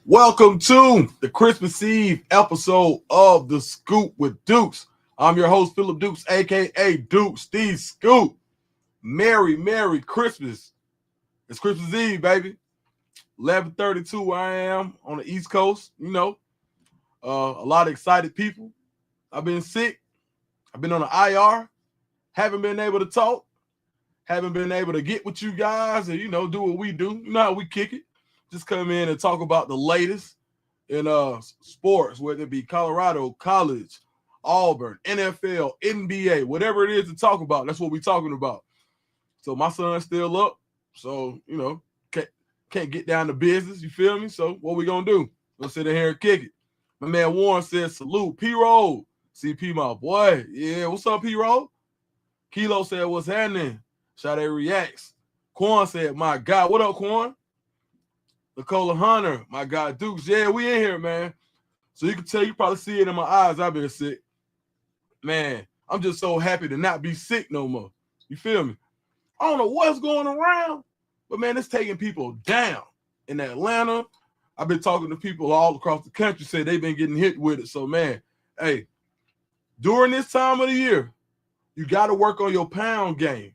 Welcome to the Christmas Eve episode of The Scoop with Dukes. I'm your host, Philip Dukes, a.k.a. Dukes the Scoop. Merry Christmas. It's Christmas Eve, baby. 11:32 where I am on the East Coast. A lot of excited people. I've been sick. I've been on the IR. Haven't been able to talk. Haven't been able to get with you guys and, do what we do. You know how we kick it. Just come in and talk about the latest in sports, whether it be Colorado, college, Auburn, NFL, NBA, whatever it is to talk about. That's what we're talking about. So my son's still up. So, can't get down to business. You feel me? So what we going to do? We'll sit in here and kick it. My man Warren says, salute. P-Roll. CP, my boy. Yeah, what's up, P-Roll? Kilo said, what's happening? Shout out reacts. Quan said, my God. What up, Quan? Nicola Hunter, my God, Dukes. Yeah, we in here, man. So you can tell, you probably see it in my eyes. I've been sick. Man, I'm just so happy to not be sick no more. You feel me? I don't know what's going around, but man, it's taking people down. In Atlanta, I've been talking to people all across the country, say they've been getting hit with it. So, man, hey, during this time of the year, you got to work on your pound game.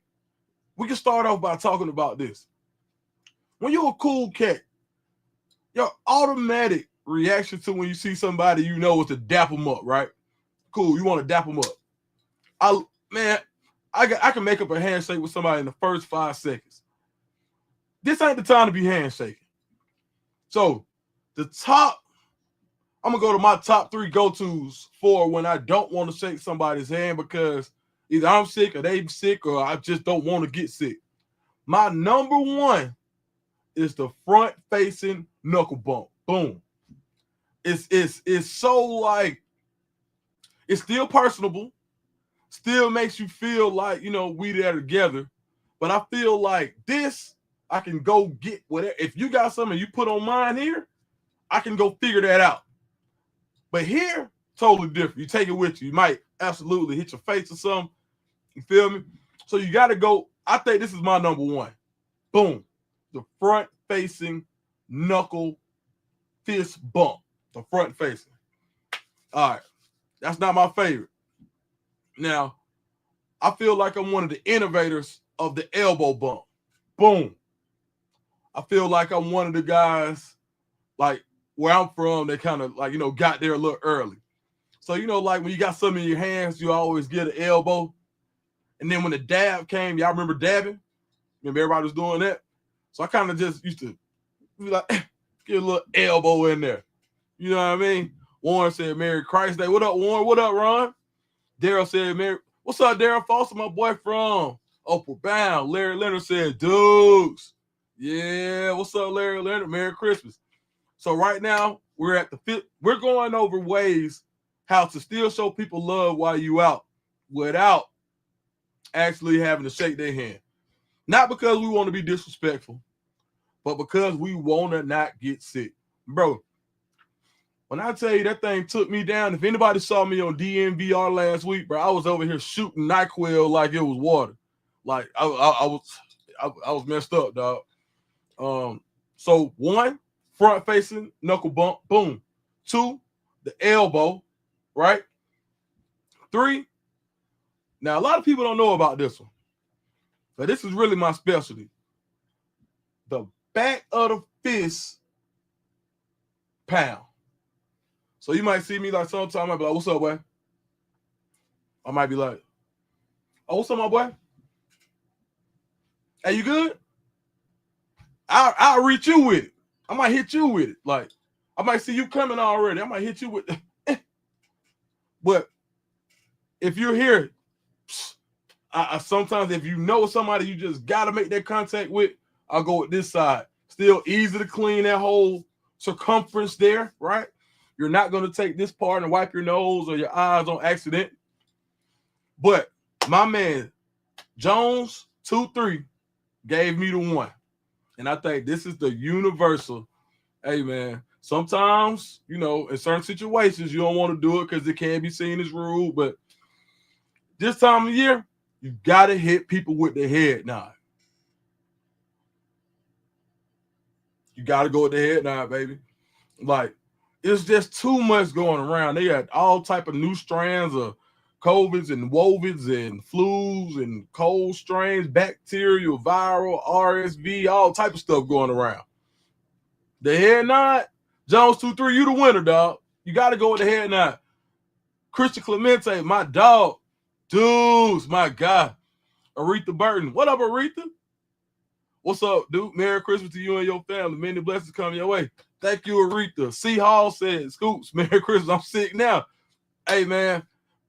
We can start off by talking about this. When you're a cool cat, your automatic reaction to when you see somebody you know is to dap them up, right? Cool, you want to dap them up. I can make up a handshake with somebody in the first 5 seconds. This ain't the time to be handshaking. So I'm gonna go to my top 3 go-tos for when I don't want to shake somebody's hand because either I'm sick or they sick or I just don't want to get sick. My number 1 is the front-facing knuckle bump. Boom. It's so like, it's still personable, still makes you feel like, we there together. But I feel like this, I can go get whatever. If you got something you put on mine here, I can go figure that out. But here, totally different. You take it with you. You might absolutely hit your face or something. You feel me? So you got to go. I think this is my number 1. Boom. The front-facing knuckle fist bump. The front-facing. All right. That's not my favorite. Now, I feel like I'm one of the innovators of the elbow bump. Boom. I feel like I'm one of the guys, like, where I'm from, they kind of, like, got there a little early. So, like, when you got something in your hands, you always get an elbow. And then when the dab came, y'all remember dabbing? Remember everybody was doing that? So I kind of just used to be like, get a little elbow in there. You know what I mean? Warren said, Merry Christ Day. What up, Warren? What up, Ron? Daryl said, what's up, Daryl Foster, my boy from Upward Bound. Larry Leonard said, Dukes. Yeah, what's up, Larry Leonard? Merry Christmas. So right now, we're at the 5th. We're going over ways how to still show people love while you out without actually having to shake their hand. Not because we want to be disrespectful, but because we want to not get sick. Bro, when I tell you that thing took me down, if anybody saw me on DNVR last week, bro, I was over here shooting NyQuil like it was water. Like I was messed up, dog. So 1, front facing knuckle bump, boom. 2, the elbow, right? 3. Now a lot of people don't know about this one, but this is really my specialty. The back of the fist pound. So you might see me like sometimes I might be like, what's up, boy? I might be like, oh, what's up, my boy? Hey, you good? I'll reach you with it. I might hit you with it. Like, I might see you coming already. I might hit you with it. But if you're here, I sometimes if you know somebody you just got to make that contact with, I'll go with this side. Still easy to clean that whole circumference there, right? You're not going to take this part and wipe your nose or your eyes on accident. But my man, Jones 2-3, gave me the 1. And I think this is the universal. Hey, man, sometimes, in certain situations, you don't want to do it because it can be seen as rude. But this time of year, you got to hit people with their head nod. You got to go with the head nod, baby. Like, it's just too much going around. They got all type of new strands of COVIDs and WOVIDs and flus and cold strains, bacterial, viral, RSV, all type of stuff going around. The head nod, Jones 2-3, you the winner, dog. You got to go with the head nod. Christian Clemente, my dog. Dudes, my guy. Aretha Burton. What up, Aretha? What's up, dude? Merry Christmas to you and your family. Many blessings come your way. Thank you, Aretha. C. Hall said, Scoops, Merry Christmas. I'm sick now. Hey, man,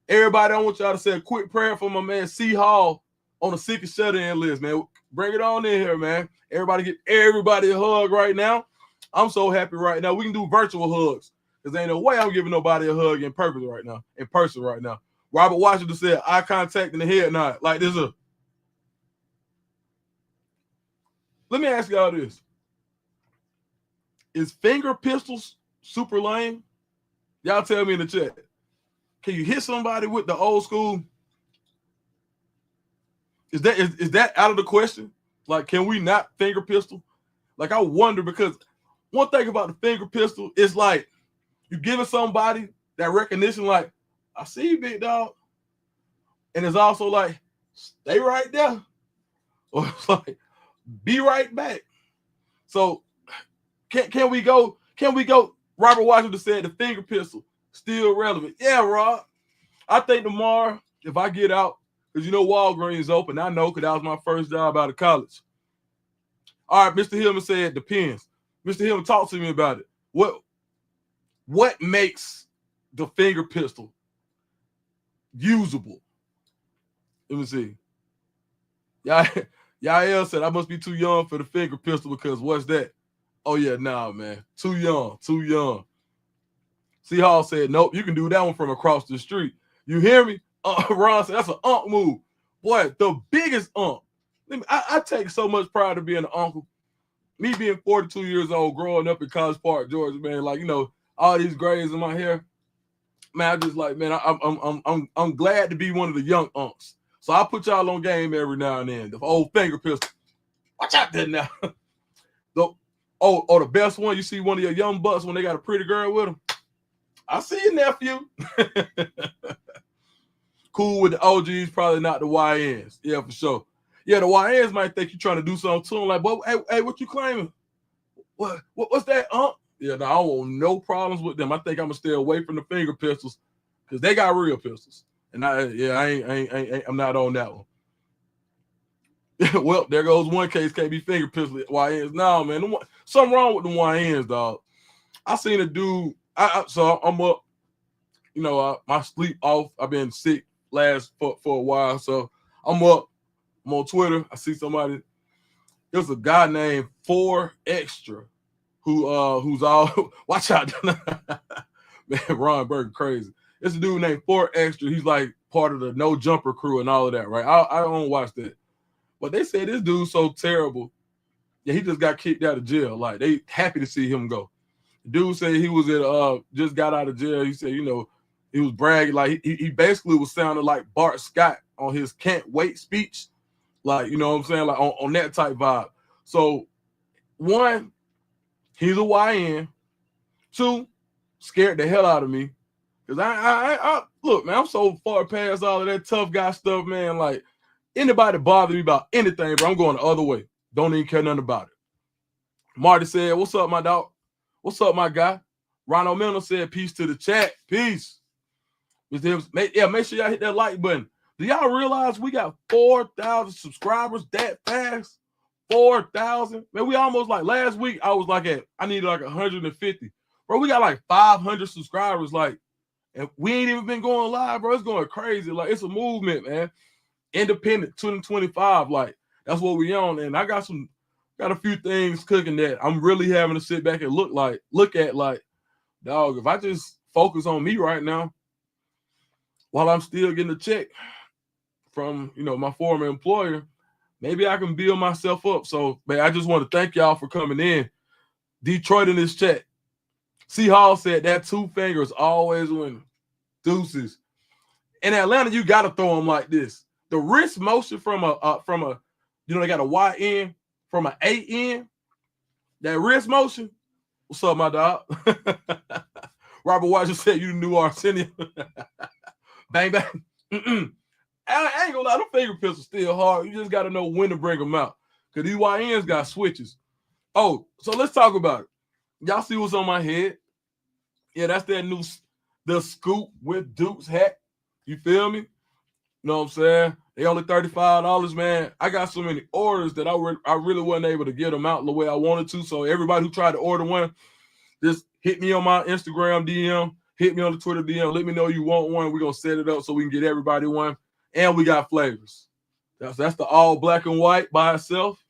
everybody, I want y'all to say a quick prayer for my man C. Hall on the sick and shut-in list, man. Bring it on in here, man. Everybody get everybody a hug right now. I'm so happy right now. We can do virtual hugs because there ain't no way I'm giving nobody a hug in person right now. Robert Washington said, eye contact in the head nod. Like this. Let me ask y'all this. Is finger pistols super lame? Y'all tell me in the chat. Can you hit somebody with the old school? Is that out of the question? Like, can we not finger pistol? Like, I wonder, because one thing about the finger pistol is like you're giving somebody that recognition, like, I see you, big dog. And it's also like, stay right there. Or it's like, be right back. So can we go? Robert Washington said the finger pistol still relevant. Yeah, Rob. I think tomorrow, if I get out, because you know Walgreens is open. I know, because that was my first job out of college. All right, Mr. Hillman said depends. Mr. Hillman, talk to me about it. What makes the finger pistol usable? Let me see. Yael said I must be too young for the finger pistol because what's that? Oh yeah, nah, man. Too young. C. Hall said, nope, you can do that one from across the street. You hear me? Ron said, that's an unk move. Boy, the biggest unk. I take so much pride in being an uncle. Me being 42 years old, growing up in College Park, Georgia, man, like, you know, all these grays in my hair. Man, I'm just like, man, I'm glad to be one of the young unks. So I put y'all on game every now and then. The old finger pistol. Watch out there now. The best one, you see one of your young bucks when they got a pretty girl with them. I see you, nephew. Cool with the OGs, probably not the YNs. Yeah, for sure. Yeah, the YNs might think you're trying to do something to them. Like, but hey, what you claiming? What's that, Yeah, no, I don't want no problems with them. I think I'm gonna stay away from the finger pistols because they got real pistols. And I'm not on that one. Well, there goes one case, can't be finger pistol YNs. No, man, something wrong with the YNs, dog. I seen a dude. So I'm up. You know, my sleep off. I've been sick for a while, so I'm up. I'm on Twitter. I see somebody. There's a guy named 4 Extra who's all watch out. Man, Ron Burger crazy. It's a dude named 4 Extra. He's like part of the No Jumper crew and all of that, right? I don't watch that. But they say this dude's so terrible. Yeah, he just got kicked out of jail. Like, they happy to see him go. The dude said he was just got out of jail. He said, you know, he was bragging. Like, he basically was sounding like Bart Scott on his can't wait speech. Like, you know what I'm saying? Like on that type vibe. So, 1, he's a YN. 2, scared the hell out of me. Because I look, man, I'm so far past all of that tough guy stuff, man. Like, anybody bother me about anything, bro, I'm going the other way. Don't even care nothing about it. Marty said, what's up, my dog? What's up, my guy? Ronald Miller said, peace to the chat. Peace. Make sure y'all hit that like button. Do y'all realize we got 4,000 subscribers that fast? 4,000? Man, we almost, like, last week, I was like I needed like 150. Bro, we got like 500 subscribers, like, and we ain't even been going live, bro. It's going crazy. Like, it's a movement, man. Independent 2025, like, that's what we on. And I got a few things cooking that I'm really having to sit back and look at, like, dog, if I just focus on me right now, while I'm still getting a check from, you know, my former employer, maybe I can build myself up. So, man, I just want to thank y'all for coming in. Detroit in this chat. C. Hall said that 2 fingers always win. Deuces. In Atlanta, you got to throw them like this. The wrist motion from a, you know, they got a YN from an AN. That wrist motion, What's up, my dog? Robert Wise said you the new Arsenio. Bang, bang. I ain't gonna lie, them finger pistols still hard. You just got to know when to bring them out. Because these YNs got switches. Oh, so let's talk about it. Y'all see what's on my head? Yeah, that's that new the scoop with Duke's hat. You feel me? You know what I'm saying? They only $35, man. I got so many orders that I really wasn't able to get them out the way I wanted to. So everybody who tried to order one, just hit me on my Instagram DM, hit me on the Twitter DM. Let me know you want one. We're going to set it up so we can get everybody one. And we got flavors. That's the all black and white by itself.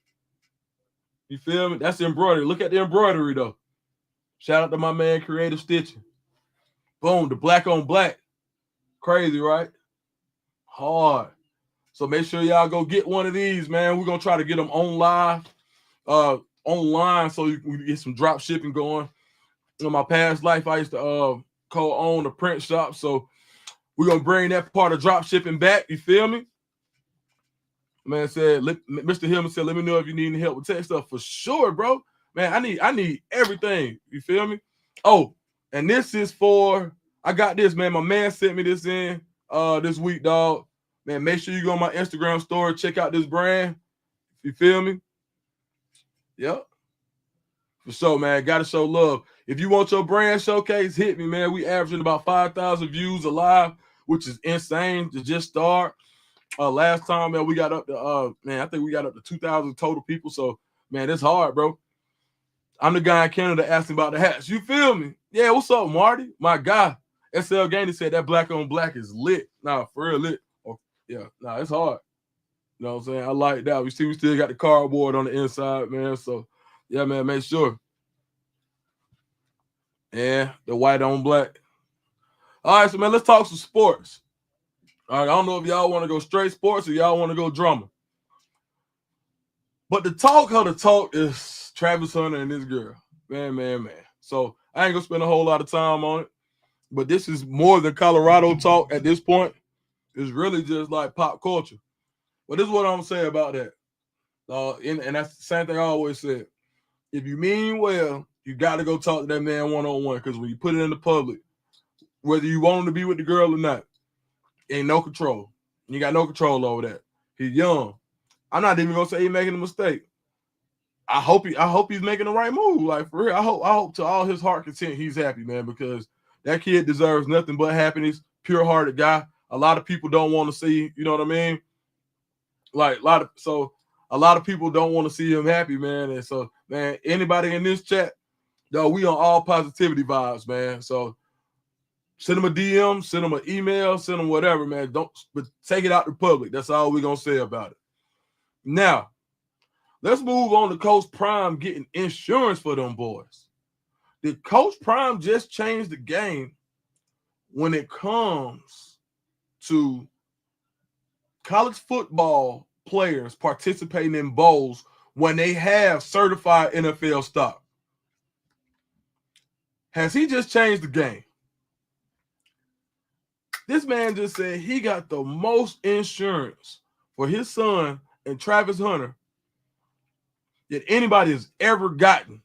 You feel me? That's the embroidery. Look at the embroidery, though. Shout out to my man, Creative Stitching. Boom, the black on black. Crazy, right? Hard. So make sure y'all go get one of these, man. We're going to try to get them online so we can get some drop shipping going. In my past life, I used to co-own a print shop, so we're going to bring that part of drop shipping back. You feel me? Man said, Mr. Hillman said, let me know if you need any help with tech stuff. For sure, bro. Man, I need everything. You feel me? Oh, and this is for, I got this, man. My man sent me this in this week, dog. Man, make sure you go on my Instagram story, check out this brand. You feel me? Yep. For sure, man. Got to show love. If you want your brand showcase, hit me, man. We averaging about 5,000 views alive, which is insane to just start. Last time, man, we got up to I think we got up to 2,000 total people. So, man, it's hard, bro. I'm the guy in Canada asking about the hats. You feel me? Yeah, what's up, Marty? My guy. SL Gainey said that black on black is lit. Nah, for real lit. Yeah, nah, it's hard. You know what I'm saying? I like that. We still got the cardboard on the inside, man. So, yeah, man, make sure. Yeah, the white on black. All right, so, man, let's talk some sports. All right, I don't know if y'all want to go straight sports or y'all want to go drama. But the talk of the talk is Travis Hunter and this girl. Man. So I ain't going to spend a whole lot of time on it. But this is more than Colorado talk at this point. It's really just like pop culture. But this is what I'm going to say about that. And that's the same thing I always said. If you mean well, you got to go talk to that man one-on-one. Because when you put it in the public, whether you want him to be with the girl or not, ain't no control. You got no control over that. He's young. I'm not even gonna say he's making a mistake. I hope he's making the right move. Like for real. I hope to all his heart content he's happy, man, because that kid deserves nothing but happiness. Pure-hearted guy. A lot of people don't want to see, you know what I mean? Like a lot of people don't want to see him happy, man. And so, man, anybody in this chat, yo, we on all positivity vibes, man. So send them a DM, send them an email, send them whatever, man. But take it out to public. That's all we're going to say about it. Now, let's move on to Coach Prime getting insurance for them boys. Did Coach Prime just change the game when it comes to college football players participating in bowls when they have certified NFL stock? Has he just changed the game? This man just said he got the most insurance for his son and Travis Hunter that anybody has ever gotten.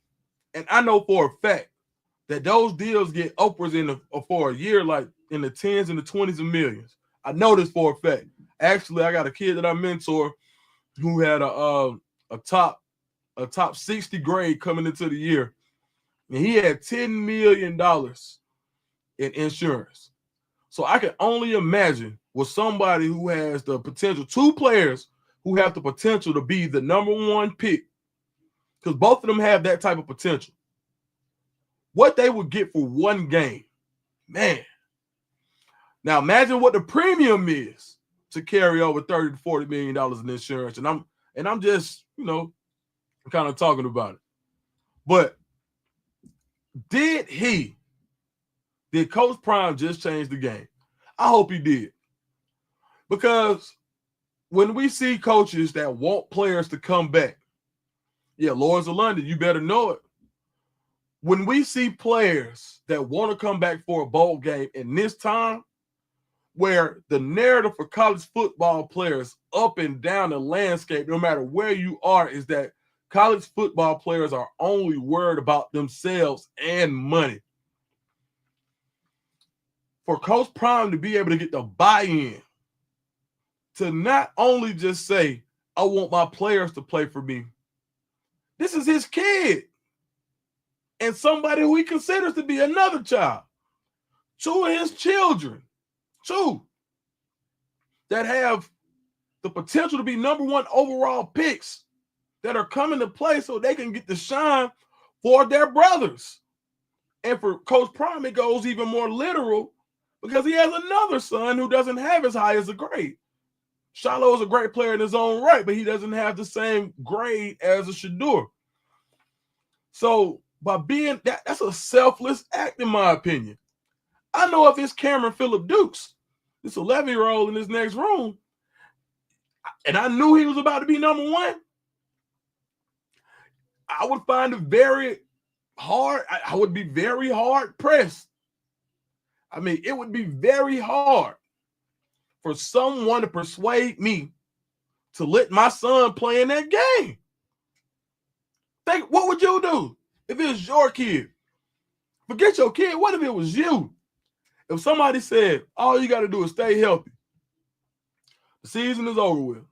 And I know for a fact that those deals get upwards for a year, like in the tens and the 20s of millions. I know this for a fact. Actually, I got a kid that I mentor who had a top 60 grade coming into the year, and he had $10 million in insurance. So I can only imagine with somebody who has the potential, two players who have the potential to be the number one pick, because both of them have that type of potential, what they would get for one game. Man. Now imagine what the premium is to carry over $30 to $40 million in insurance. And I'm just, kind of talking about it. But did Coach Prime just change the game? I hope he did. Because when we see coaches that want players to come back, yeah, Lords of London, you better know it. When we see players that want to come back for a bowl game in this time, where the narrative for college football players up and down the landscape, no matter where you are, is that College football players are only worried about themselves and money. For Coach Prime to be able to get the buy-in to not only just say, I want my players to play for me. This is his kid and somebody who he considers to be another child. 2 of his children, 2, that have the potential to be #1 overall picks that are coming to play so they can get the shine for their brothers. And for Coach Prime, it goes even more literal because he has another son who doesn't have as high as a grade. Shiloh is a great player in his own right, but he doesn't have the same grade as a Shedeur. So by being that's a selfless act, in my opinion. I know if it's Cameron Phillip Dukes, this 11-year-old in this next room, and I knew he was about to be #1, I would find it very hard. I would be very hard pressed. I mean, it would be very hard for someone to persuade me to let my son play in that game. Think, what would you do if it was your kid? Forget your kid. What if it was you? If somebody said, all you got to do is stay healthy, the season is over with.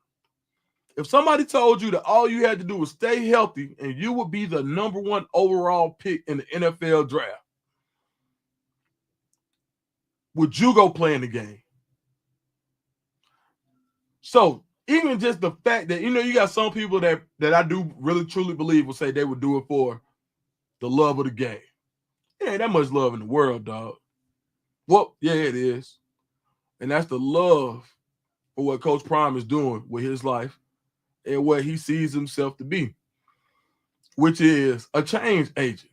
If somebody told you that all you had to do was stay healthy and you would be the #1 overall pick in the NFL draft, would you go play in the game? So even just the fact that, you got some people that I do really truly believe will say they would do it for the love of the game. It ain't that much love in the world, dog. Well, yeah, it is. And that's the love for what Coach Prime is doing with his life and what he sees himself to be, which is a change agent.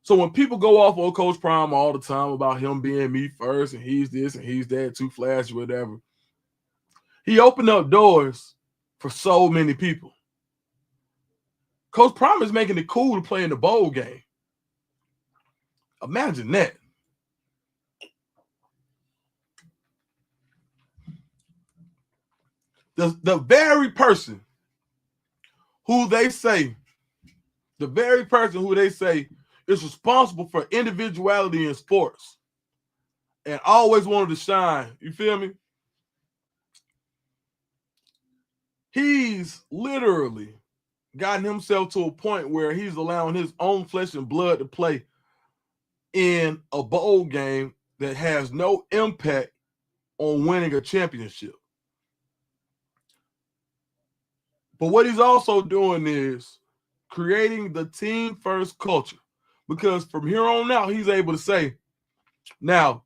So when people go off on Coach Prime all the time about him being me first and he's this and he's that, too flashy, whatever, he opened up doors for so many people. Coach Prime is making it cool to play in the bowl game. Imagine that. The very person who they say is responsible for individuality in sports and always wanted to shine, you feel me? He's literally gotten himself to a point where he's allowing his own flesh and blood to play in a bowl game that has no impact on winning a championship. But what he's also doing is creating the team first culture, because from here on out, he's able to say, now,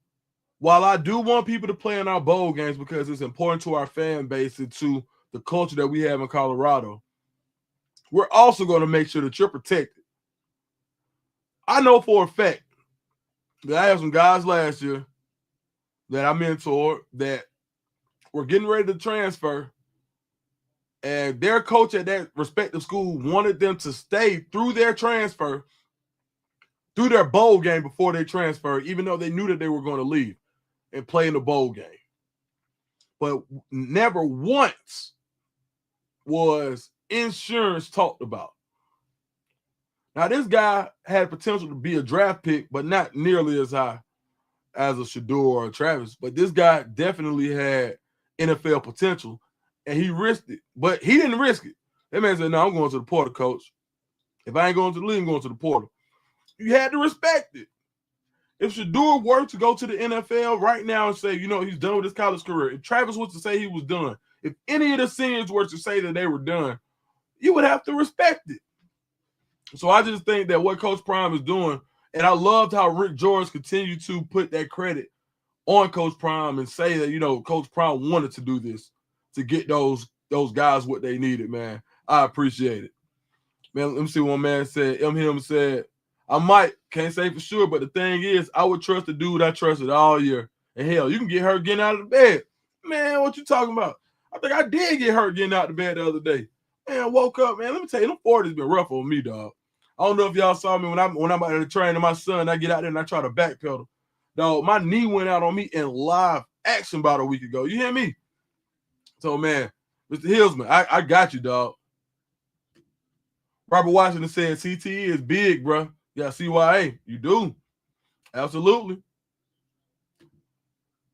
while I do want people to play in our bowl games because it's important to our fan base and to the culture that we have in Colorado, we're also going to make sure that you're protected. I know for a fact that I have some guys last year that I mentored that were getting ready to transfer, and their coach at that respective school wanted them to stay through their transfer, through their bowl game before they transferred, even though they knew that they were going to leave and play in the bowl game. But never once was insurance talked about. Now, this guy had potential to be a draft pick, but not nearly as high as a Shedeur or a Travis. But this guy definitely had NFL potential, and he risked it. But he didn't risk it. That man said, no, I'm going to the portal, coach. If I ain't going to the league, I'm going to the portal. You had to respect it. If Shedeur were to go to the NFL right now and say, he's done with his college career, if Travis was to say he was done, if any of the seniors were to say that they were done, you would have to respect it. So I just think that what Coach Prime is doing, and I loved how Rick George continued to put that credit on Coach Prime and say that, Coach Prime wanted to do this to get those guys what they needed, man. I appreciate it. Man, let me see what my man said. Him said, I can't say for sure, but the thing is, I would trust the dude I trusted all year. And hell, you can get hurt getting out of the bed. Man, what you talking about? I think I did get hurt getting out of the bed the other day. Man, I woke up, man. Let me tell you, them 40's been rough on me, dog. I don't know if y'all saw me when I'm out of the train to my son, I get out there and I try to backpedal. Dog, my knee went out on me in live action about a week ago. You hear me? So, man, Mr. Hillsman, I got you, dog. Robert Washington said CTE is big, bro. You got CYA. You do. Absolutely.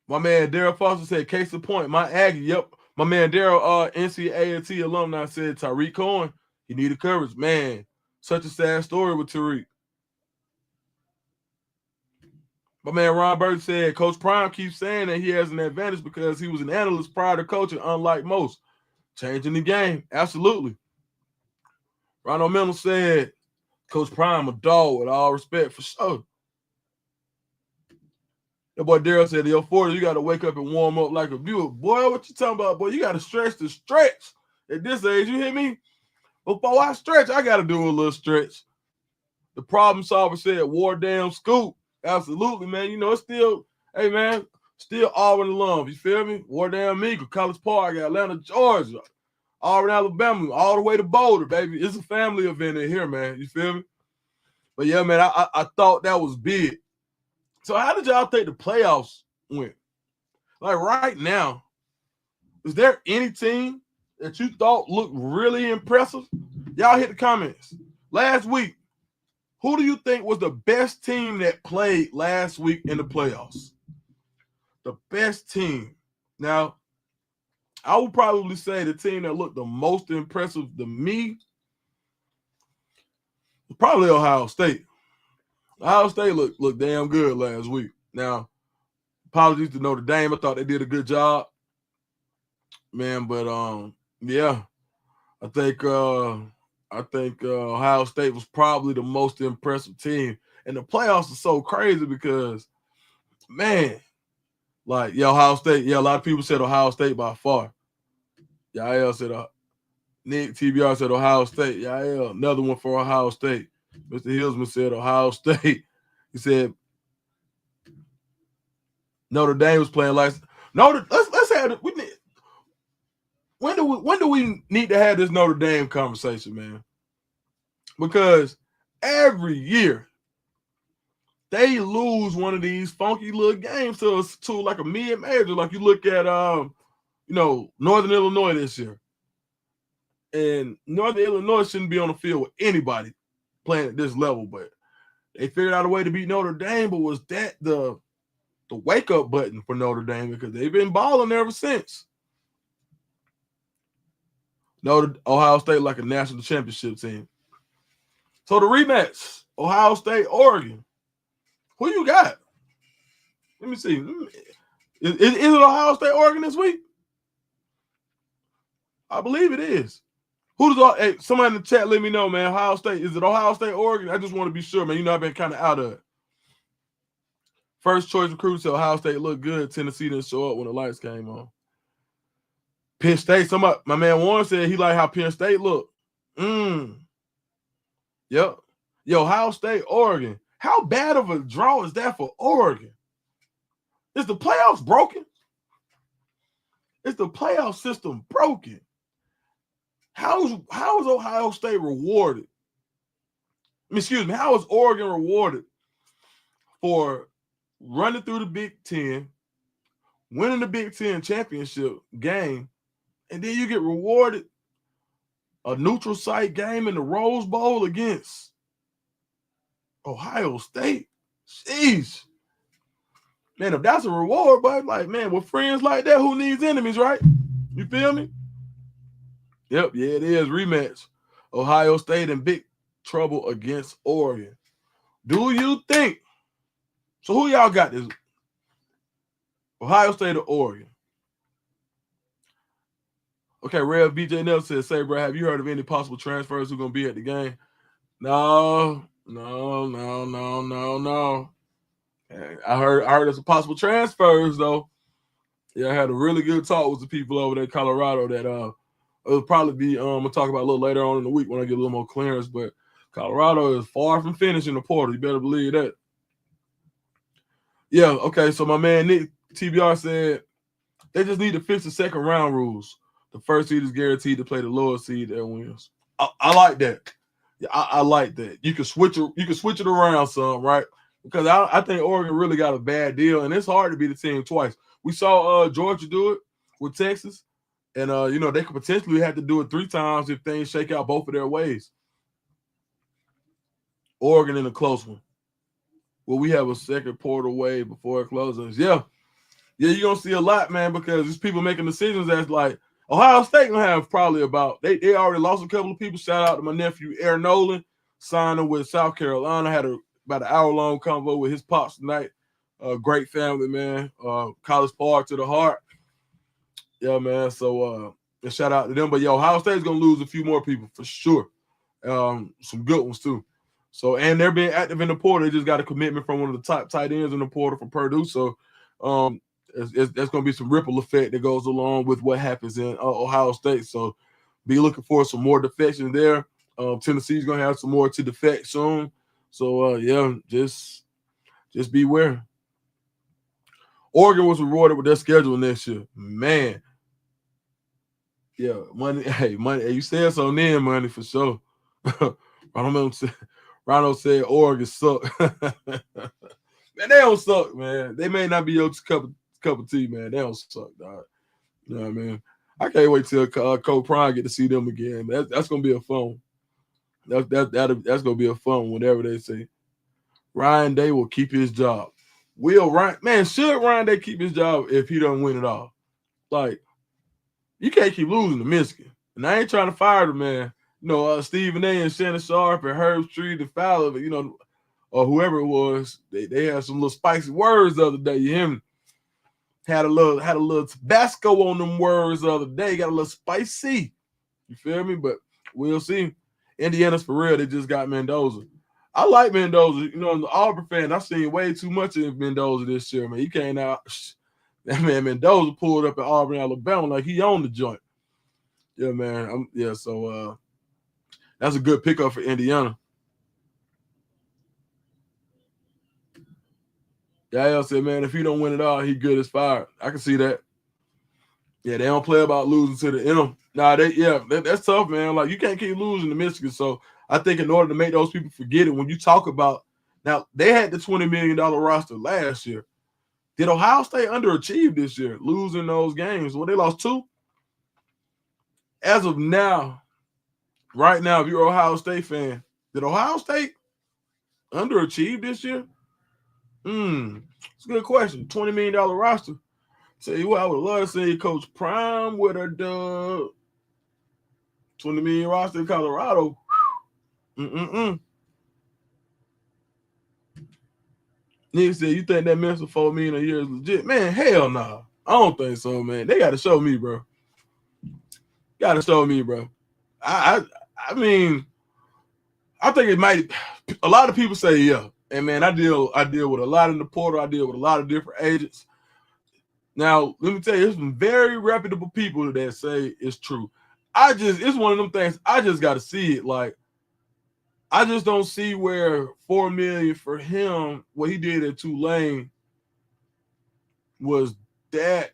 My man Daryl Foster said, case in point, my Aggie. Yep. My man Daryl, NCAA alumni, said Tariq Cohen, he needed coverage. Man, such a sad story with Tariq. My man Ron Burton said, Coach Prime keeps saying that he has an advantage because he was an analyst prior to coaching, unlike most. Changing the game. Absolutely. Ronald Miller said, Coach Prime a dog with all respect for sure. That boy Daryl said, yo, 40, you got to wake up and warm up like a viewer. Boy, what you talking about, boy? You got to stretch the stretch. At this age, you hear me? Before I stretch, I got to do a little stretch. The problem solver said, Wardam Scoop. Absolutely, man. You know, it's still, hey, man, still Auburn alum. You feel me? Wardam Meagle, College Park, Atlanta, Georgia, Auburn, Alabama, all the way to Boulder, baby. It's a family event in here, man. You feel me? But, yeah, man, I thought that was big. So how did y'all think the playoffs went? Like right now, is there any team that you thought looked really impressive? Y'all hit the comments. Last week, who do you think was the best team that played last week in the playoffs? The best team. Now, I would probably say the team that looked the most impressive to me was probably Ohio State. Ohio State looked damn good last week. Now, apologies to Notre Dame. I thought they did a good job, man. But yeah, I think Ohio State was probably the most impressive team. And the playoffs are so crazy because, man, like Ohio State. Yeah, a lot of people said Ohio State by far. Yael said Nick TBR said Ohio State. Yael, another one for Ohio State. Mr. Hillsman said Ohio State. He said Notre Dame was playing like let's have it. When do we need to have this Notre Dame conversation, man? Because every year they lose one of these funky little games to like a mid-major. Like you look at Northern Illinois this year. And Northern Illinois shouldn't be on the field with anybody playing at this level, but they figured out a way to beat Notre Dame. But was that the wake-up button for Notre Dame? Because they've been balling ever since. Ohio State like a national championship team. So the rematch, Ohio State, Oregon. Who you got? Let me see. Is it Ohio State, Oregon this week? I believe it is. Hey, somebody in the chat, let me know, man. Ohio State. Is it Ohio State, Oregon? I just want to be sure, man. You know, I've been kind of out of it. First choice recruits said Ohio State looked good. Tennessee didn't show up when the lights came on. Penn State, my man Warren said he liked how Penn State looked. Yep. Yo, Ohio State, Oregon. How bad of a draw is that for Oregon? Is the playoffs broken? Is the playoff system broken? How is Ohio State rewarded? Excuse me, how is Oregon rewarded for running through the Big Ten, winning the Big Ten championship game, and then you get rewarded a neutral site game in the Rose Bowl against Ohio State? Jeez. Man, if that's a reward, but like, man, with friends like that, who needs enemies, right? You feel me? Yep, yeah, it is. Rematch. Ohio State in big trouble against Oregon. Do you think? So who y'all got this? Ohio State or Oregon? Okay, Rev BJ Nelson says, say, bro, have you heard of any possible transfers who are going to be at the game? No. I heard there's some possible transfers, though. Yeah, I had a really good talk with the people over there in Colorado that it'll probably be I'm gonna talk about a little later on in the week when I get a little more clearance. But Colorado is far from finishing the portal. You better believe that. Yeah, okay. So my man Nick TBR said they just need to fix the second round rules. The first seed is guaranteed to play the lower seed that wins. I like that. Yeah, I like that. You can switch it around some, right? Because I think Oregon really got a bad deal, and it's hard to be the team twice. We saw Georgia do it with Texas, and they could potentially have to do it 3 times if things shake out both of their ways. Oregon in a close one. Will we have a second portal wave before it closes? Yeah, you're gonna see a lot, man, because there's people making decisions that's like Ohio State gonna have probably about they already lost a couple of people. Shout out to my nephew Aaron Nolan, signing with South Carolina. Had about an hour-long convo with his pops tonight. Great family, man. College Park to the heart. Yeah, man. So shout out to them. But Ohio State's gonna lose a few more people for sure. Some good ones too. So, and they're being active in the portal. They just got a commitment from one of the top tight ends in the portal from Purdue. So, there's going to be some ripple effect that goes along with what happens in Ohio State. So, be looking for some more defections there. Tennessee's going to have some more to defect soon. So, yeah, just beware. Oregon was rewarded with their schedule next year. Man. Yeah, money. Hey, money. You said so then, money for sure. Ronald said Oregon suck. Man, they don't suck, man. They may not be your cup of tea, man. They don't suck, dog. You know what I mean? I can't wait till Coach Prime get to see them again. That's gonna be a fun. That's gonna be a fun whenever they say Ryan Day will keep his job. Should Ryan Day keep his job if he don't win it all? Like, you can't keep losing to Michigan. And I ain't trying to fire the man. You know, Stephen A. and Shannon Sharp and Herb Street and Fowler, you know, or whoever it was, they had some little spicy words the other day. You hear me? Had a little Tabasco on them words the other day. Got a little spicy. You feel me? But we'll see. Indiana's for real. They just got Mendoza. I like Mendoza. You know, I'm an Auburn fan. I've seen way too much of Mendoza this year, man. He came out. That man Mendoza pulled up at Auburn, Alabama, like he owned the joint. Yeah, man. So that's a good pickup for Indiana. Yael said, man, if he don't win it all, he good as fired. I can see that. Yeah, they don't play about losing to the end. That's tough, man. Like, you can't keep losing to Michigan. So I think in order to make those people forget it, when you talk about now, they had the $20 million roster last year. Did Ohio State underachieve this year, losing those games? Well, they lost 2. As of now, right now, if you're an Ohio State fan, did Ohio State underachieve this year? It's a good question. $20 million roster. Tell you what, I would love to see Coach Prime with a dub. $20 million roster in Colorado. Nigga said, you think that mess with $4 million a year is legit? Man, hell no. Nah. I don't think so, man. They got to show me, bro. I mean, I think it might. A lot of people say yeah, and man, I deal with a lot in the portal. I deal with a lot of different agents. Now, let me tell you, there's some very reputable people that say it's true. It's one of them things. I just got to see it. Like, I just don't see where $4 million for him, what he did at Tulane, was that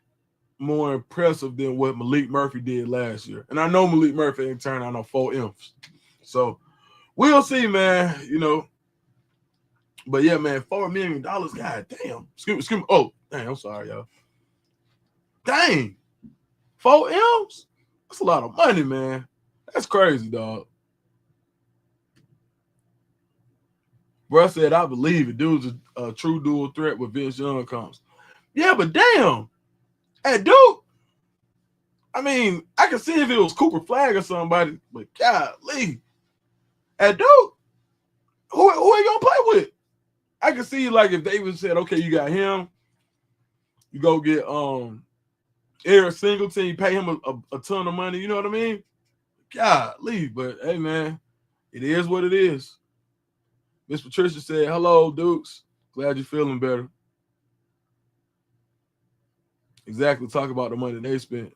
more impressive than what Malik Murphy did last year. And I know Malik Murphy ain't turned out no 4 M's. So we'll see, man. You know. But yeah, man, $4 million. God damn. Excuse me. Oh, dang, I'm sorry, y'all. Dang. 4 M's? That's a lot of money, man. That's crazy, dog. Bro said, I believe it. Dude's a true dual threat with Vince Young comes. Yeah, but damn. At Duke, I mean, I could see if it was Cooper Flagg or somebody, but golly. At Duke, who are you going to play with? I could see, like, if David said, okay, you got him, you go get Eric Singleton, you pay him a ton of money, you know what I mean? Golly, but hey, man, it is what it is. Miss Patricia said, hello, Dukes. Glad you're feeling better. Exactly, talk about the money they spent.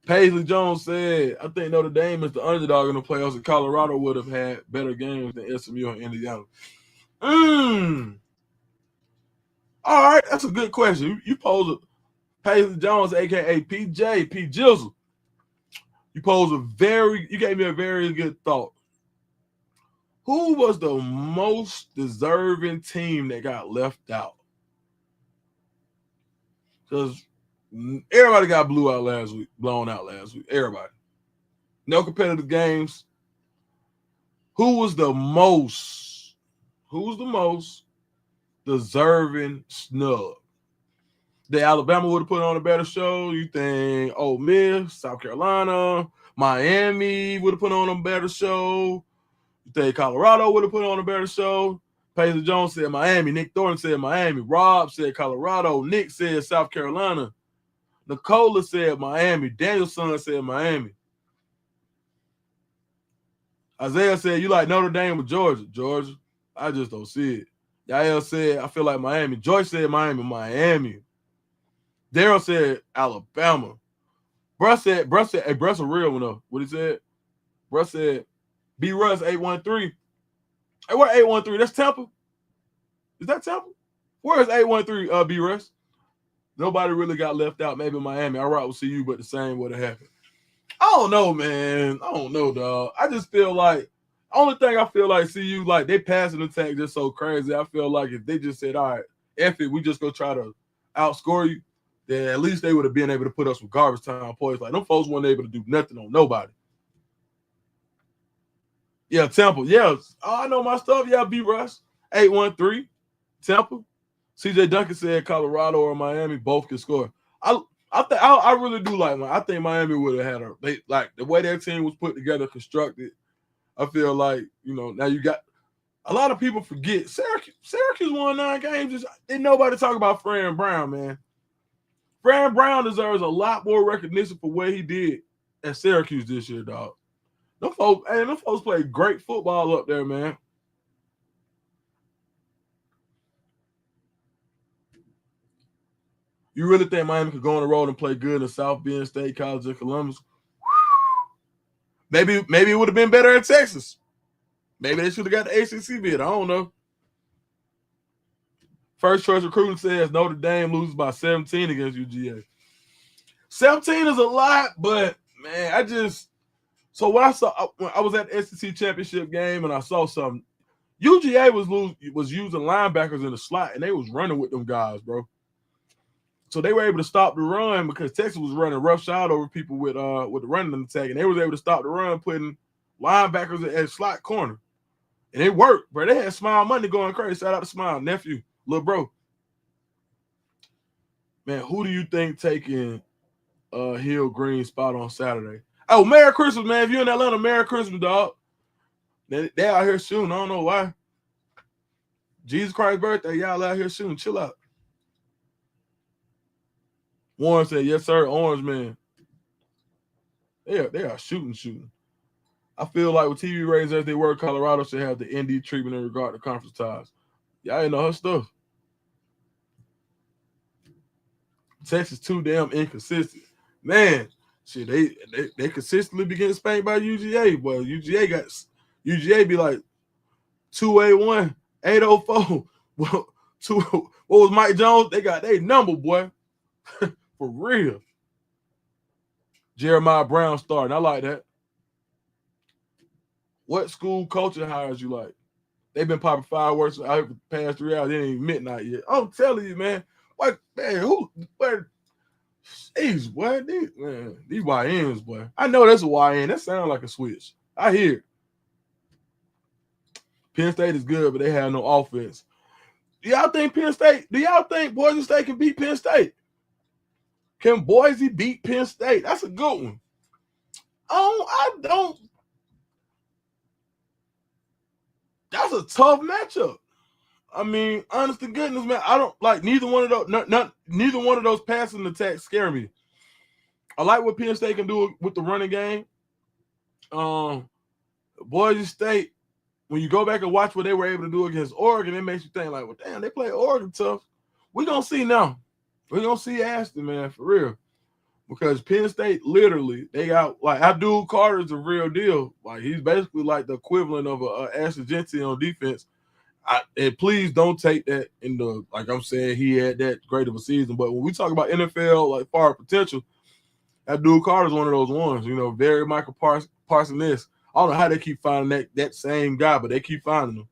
Paisley Jones said, I think Notre Dame is the underdog in the playoffs, and Colorado would have had better games than SMU and Indiana. All right, that's a good question. You pose a Paisley Jones, aka PJ, P Jizzle. You gave me a very good thought. Who was the most deserving team that got left out? Because everybody got blown out last week. Everybody. No competitive games. Who was the most who's the most deserving snub? The Alabama would have put on a better show. You think Ole Miss, South Carolina, Miami would have put on a better show? You think Colorado would have put on a better show? Paisley Jones said Miami. Nick Thornton said Miami. Rob said Colorado. Nick said South Carolina. Nicola said Miami. Danielson said Miami. Isaiah said, you like Notre Dame or Georgia? Georgia. I just don't see it. Yael said, I feel like Miami. Joyce said Miami. Daryl said Alabama. Bruss said, hey, Bruss a real one though. What he said? Bruss said, B Russ 813. Hey, what 813? That's Tampa? Is that Tampa? Where is 813 B Russ? Nobody really got left out. Maybe Miami. All right, we'll see you, but the same would have happened. I don't know, man. I don't know, dog. I just feel like only thing I feel like CU, like they passing attack just so crazy. I feel like if they just said, all right, F it, we just go try to outscore you, then at least they would have been able to put us with garbage time points. Like them folks weren't able to do nothing on nobody. Yeah, Temple. Yeah. Oh, I know my stuff. Yeah, B Russ. 813. Temple. CJ Duncan said Colorado or Miami both can score. I really do like I think Miami would have had they like the way their team was put together, constructed. I feel like, now you got a lot of people forget Syracuse won 9 games. Just didn't nobody talk about Fran Brown, man. Fran Brown deserves a lot more recognition for what he did at Syracuse this year, dog. Them folks played great football up there, man. You really think Miami could go on the road and play good in South Bend State College of Columbus? Maybe it would have been better in Texas. Maybe they should have got the ACC bid. I don't know. First choice recruiting says Notre Dame loses by 17 against UGA. 17 is a lot, but man, so what I saw when I was at the SEC championship game and I saw something. UGA was using linebackers in the slot and they was running with them guys, bro. So they were able to stop the run because Texas was running roughshod over people with the running attack, and they was able to stop the run, putting linebackers at slot corner, and it worked, bro. They had Smile Money going crazy. Shout out to Smile nephew, little bro. Man, who do you think taking Hill Green spot on Saturday? Oh, Merry Christmas, man! If you're in Atlanta, Merry Christmas, dog. They out here shooting. I don't know why. Jesus Christ's birthday, y'all out here shooting. Chill out. Warren said, yes, sir, Orange Man. They are shooting. I feel like with TV ratings as they were, Colorado should have the ND treatment in regard to conference ties. Y'all ain't know her stuff. Texas too damn inconsistent. Man, shit, they consistently be getting spanked by UGA. Boy, UGA be like 281, 804. Well, what was Mike Jones? They got their number, boy. For real. Jeremiah Brown starting. I like that. What school culture hires you like? They've been popping fireworks out the past 3 hours. It ain't even midnight yet. I'm telling you, man. What, man, these YNs, boy. I know that's a YN. That sounds like a switch. I hear it. Penn State is good, but they have no offense. Do y'all think Boise State can beat Penn State? Can Boise beat Penn State? That's a good one. I don't. That's a tough matchup. I mean, honest to goodness, man, I don't like neither one of those. Neither one of those passing attacks scare me. I like what Penn State can do with the running game. Boise State, when you go back and watch what they were able to do against Oregon, it makes you think like, well, damn, they play Oregon tough. We're gonna see now. We're gonna see Ashton, man, for real. Because Penn State, literally, they got like Abdul Carter's a real deal. Like he's basically like the equivalent of a Ashton Genty on defense. And please don't take that in the like I'm saying he had that great of a season. But when we talk about NFL like far potential, Abdul Carter's one of those ones. Very Michael Parsons. I don't know how they keep finding that same guy, but they keep finding him.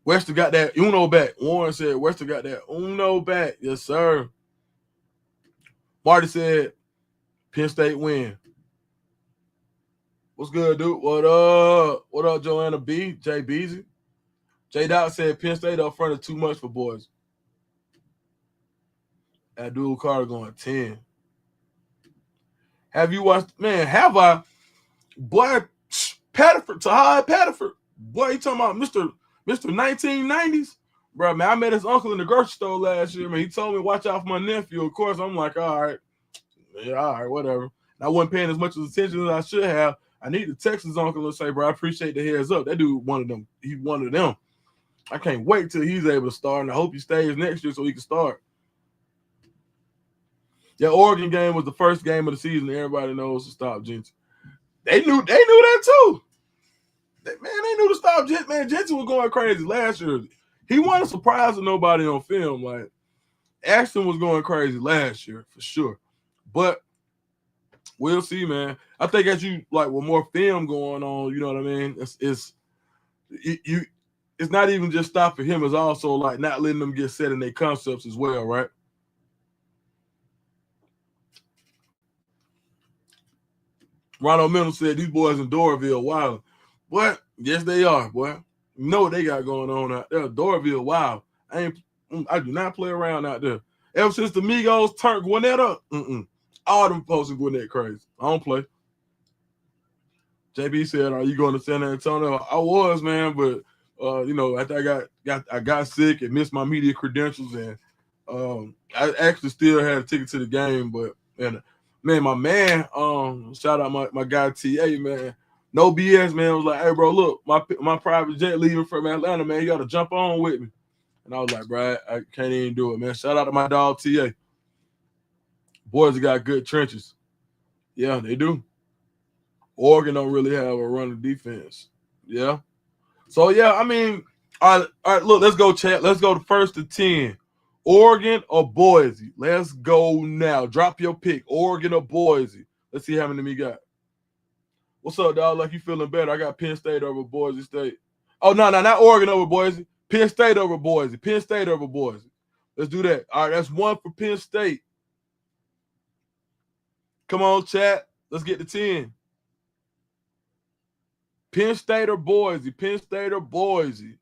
Wester got that Uno back. Warren said Wester got that Uno back. Yes, sir. Marty said Penn State win. What's good, dude? What up? What up, Joanna B? Jay Beasy? J-Dot said Penn State up front is too much for boys. Abdul Carter going 10. Have you watched? Man, have I? Boy, Patterford, Tahad Patterford. Boy, you talking about Mr. 1990s? Bro, man, I met his uncle in the grocery store last year, man. He told me watch out for my nephew. Of course, I'm like, all right. Yeah, all right, whatever. And I wasn't paying as much attention as I should have. I need to text his uncle and say, bro, I appreciate the heads up. That dude one of them. He's one of them. I can't wait till he's able to start, and I hope he stays next year so he can start. Yeah, Oregon game was the first game of the season. Everybody knows to stop Jensen. They knew that too. They knew to stop Jensen. Man, Jensen was going crazy last year. He wasn't surprising nobody on film. Like, Ashton was going crazy last year for sure. But we'll see, man. I think as you like with more film going on, you know what I mean? It's not even just stopping him, it's also like not letting them get set in their concepts as well, right? Ronald Mendel said these boys in Doraville wild. What? Yes, they are, boy. You know what they got going on out there. Doraville wild. I do not play around out there. Ever since the Migos turned Gwinnett up, all them folks in Gwinnett crazy. I don't play. JB said, "Are you going to San Antonio?" I was, man, but after I got sick and missed my media credentials, and I actually still had a ticket to the game. But man, my man, shout out my guy TA, man. No BS, man. Was like, hey, bro, look, my private jet leaving from Atlanta, man. You got to jump on with me. And I was like, bro, I can't even do it, man. Shout out to my dog TA. Boys got good trenches. Yeah, they do. Oregon don't really have a running defense. Yeah. So, yeah, I mean, all right, look, let's go, chat. Let's go to first to 10. Oregon or Boise? Let's go now. Drop your pick. Oregon or Boise? Let's see how many we got. What's up, dog? Like you feeling better? I got Penn State over Boise State. Oh, no, not Oregon over Boise. Penn State over Boise. Penn State over Boise. Let's do that. All right, that's one for Penn State. Come on, chat. Let's get to 10. Penn State or Boise? Penn State or Boise?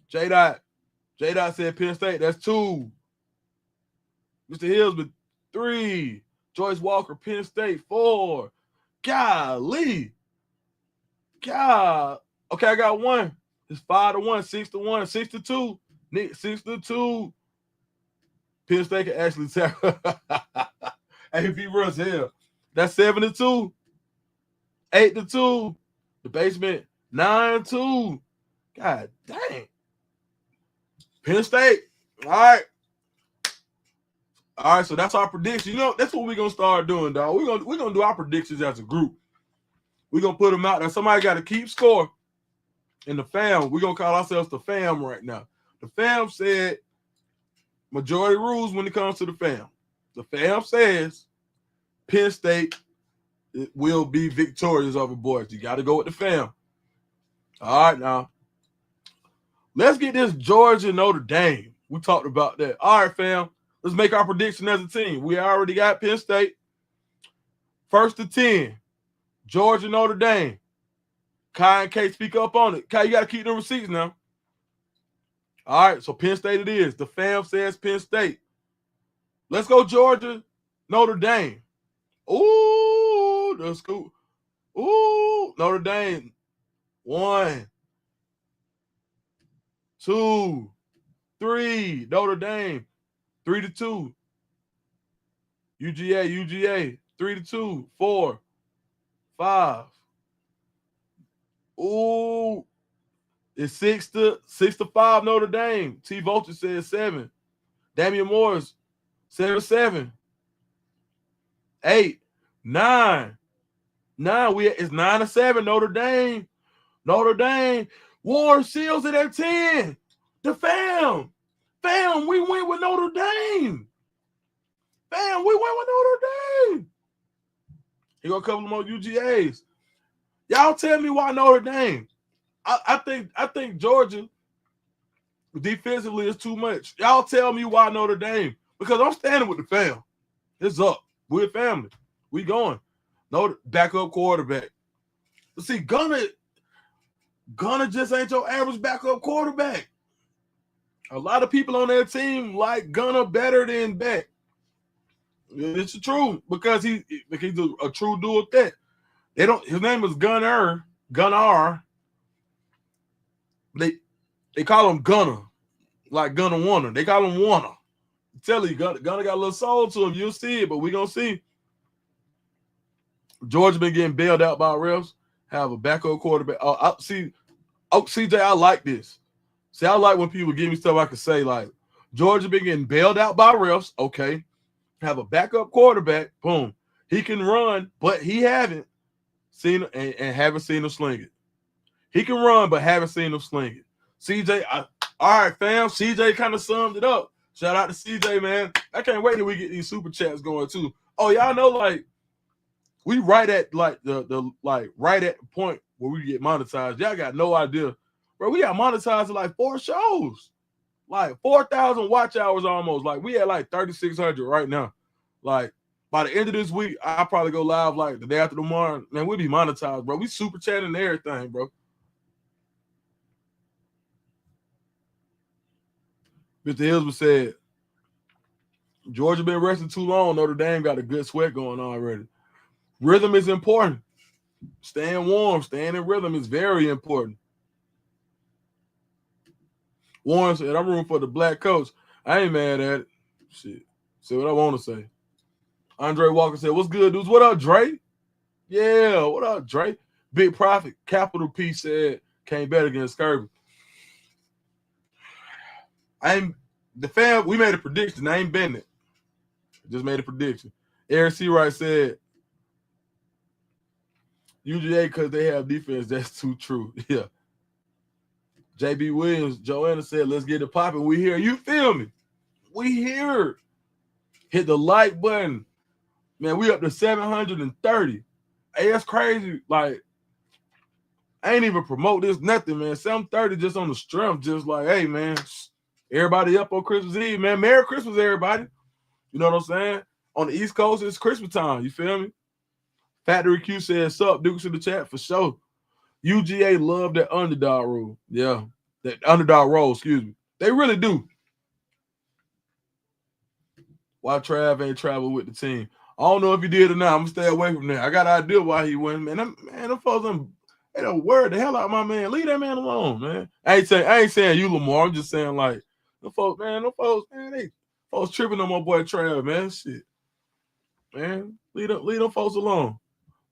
J-Dot said Penn State. That's 2. Mr. Hills with 3. Joyce Walker, Penn State, 4. Golly. God. Okay, I got 1. It's 5-1, 6-1, 6-2. Nick, 6-2. Penn State can actually tell. AP Russ hell. That's 7-2. 8-2. The basement 9-2. God dang. Penn State. All right. All right, so that's our prediction. You know, that's what we're gonna start doing, dog. We're gonna do our predictions as a group. We're gonna put them out there. Somebody got to keep score. In the fam, we're gonna call ourselves the fam right now. The fam said majority rules when it comes to the fam. The fam says Penn State will be victorious over Boise. You got to go with the fam. All right, now. Let's get this Georgia Notre Dame. We talked about that. All right, fam. Let's make our prediction as a team. We already got Penn State. First to 10. Georgia Notre Dame. Kai and Kate speak up on it. Kai, you got to keep the receipts now. All right, so Penn State it is. The fam says Penn State. Let's go Georgia Notre Dame. Ooh, that's cool. Ooh, Notre Dame. 1, 2, 3. Notre Dame. 3-2. UGA. 3-2. 4, 5. Ooh, it's 6-5 Notre Dame. T. Vulture says 7. Damian Morris 7-7. 8, 9. 9. It's 9-7 Notre Dame. Notre Dame. Warren Seals it at 10. The fam. Fam, we went with Notre Dame. Fam, we went with Notre Dame. He got a couple more UGAs. Y'all tell me why Notre Dame. I think Georgia defensively is too much. Y'all tell me why Notre Dame. Because I'm standing with the fam. It's up. We're a family. We going. No backup quarterback. See, Gunner, Gunner just ain't your average backup quarterback. A lot of people on their team like Gunner better than Beck. It's true because he's a true dual threat. They don't. His name is Gunner. They call him Gunner, like Gunner Warner. They call him Warner. I tell you, Gunner got a little soul to him. You'll see it, but we gonna see. Georgia been getting bailed out by refs. Have a backup quarterback. CJ, I like this. See, I like when people give me stuff I can say, like, Georgia been getting bailed out by refs. Okay. Have a backup quarterback. Boom. He can run, but he haven't seen and haven't seen him sling it. He can run, but haven't seen him sling it. CJ, all right, fam. CJ kind of summed it up. Shout out to CJ, man. I can't wait till we get these super chats going too. Oh, y'all know, like, we right at like the right at the point where we get monetized. Y'all got no idea. Bro, we got monetized in like 4 shows. Like 4,000 watch hours almost. Like we at like 3,600 right now. Like by the end of this week, I'll probably go live like the day after tomorrow. Man, we'll be monetized, bro. We super chatting and everything, bro. Mr. Hillsman said, Georgia been resting too long. Notre Dame got a good sweat going on already. Rhythm is important. Staying warm, staying in rhythm is very important. Warren said, I'm rooting for the black coach. I ain't mad at it. Shit. Say what I want to say. Andre Walker said, what's good, dudes? What up, Dre? Yeah, what up, Dre? Big Profit, capital P said, came better against Kirby. We made a prediction. I ain't betting it. Just made a prediction. Eric C. Wright said, UGA because they have defense. That's too true. Yeah. JB Williams, Joanna said, let's get it popping. We here. You feel me? We here. Hit the like button. Man, we up to 730. Hey, that's crazy. Like, I ain't even promote this, nothing, man. 730 just on the strength, just like, hey, man, everybody up on Christmas Eve, man. Merry Christmas, everybody. You know what I'm saying? On the East Coast, it's Christmas time. You feel me? Factory Q says, sup, Dukes in the chat for sure. UGA love that underdog rule. Yeah, that underdog role, excuse me. They really do. Why Trav ain't travel with the team? I don't know if he did or not. I'm going to stay away from that. I got an idea why he went, man. Them folks, they don't word the hell out of my man. Leave that man alone, man. I ain't saying you, Lamar. I'm just saying, like, them folks, they folks tripping on my boy Trav, man. Shit. Man, leave them folks alone.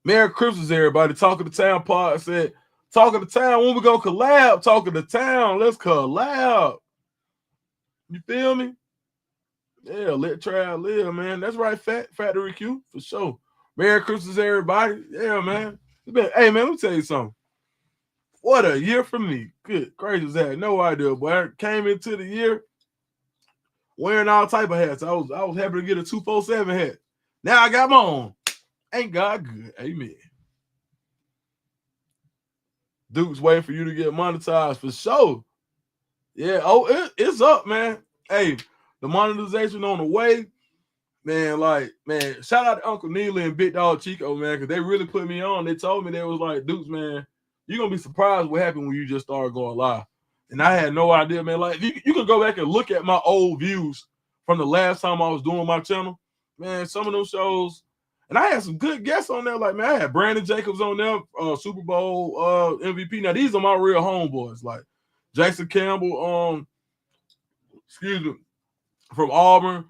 Merry Christmas, everybody. Talk of the Town pod said, talk of the town, when we gonna collab? Talk of the town, let's collab. You feel me? Yeah, let Trav live, man. That's right, Factory Q, for sure. Merry Christmas, everybody. Yeah, man. Hey, man, let me tell you something. What a year for me. Good gracious, I had no idea, boy. I came into the year wearing all type of hats. I was happy to get a 247 hat. Now I got my own. Ain't God good? Amen. Duke's waiting for you to get monetized for sure. Yeah, it's up, man. Hey, the monetization on the way. Man, shout out to Uncle Neely and Big Dog Chico, man, because they really put me on. They told me they was like, Dukes, man, you're going to be surprised what happened when you just started going live. And I had no idea, man. Like, you can go back and look at my old views from the last time I was doing my channel. Man, some of those shows, and I had some good guests on there. Like, man, I had Brandon Jacobs on there, Super Bowl MVP. Now, these are my real homeboys. Like, Jason Campbell, from Auburn,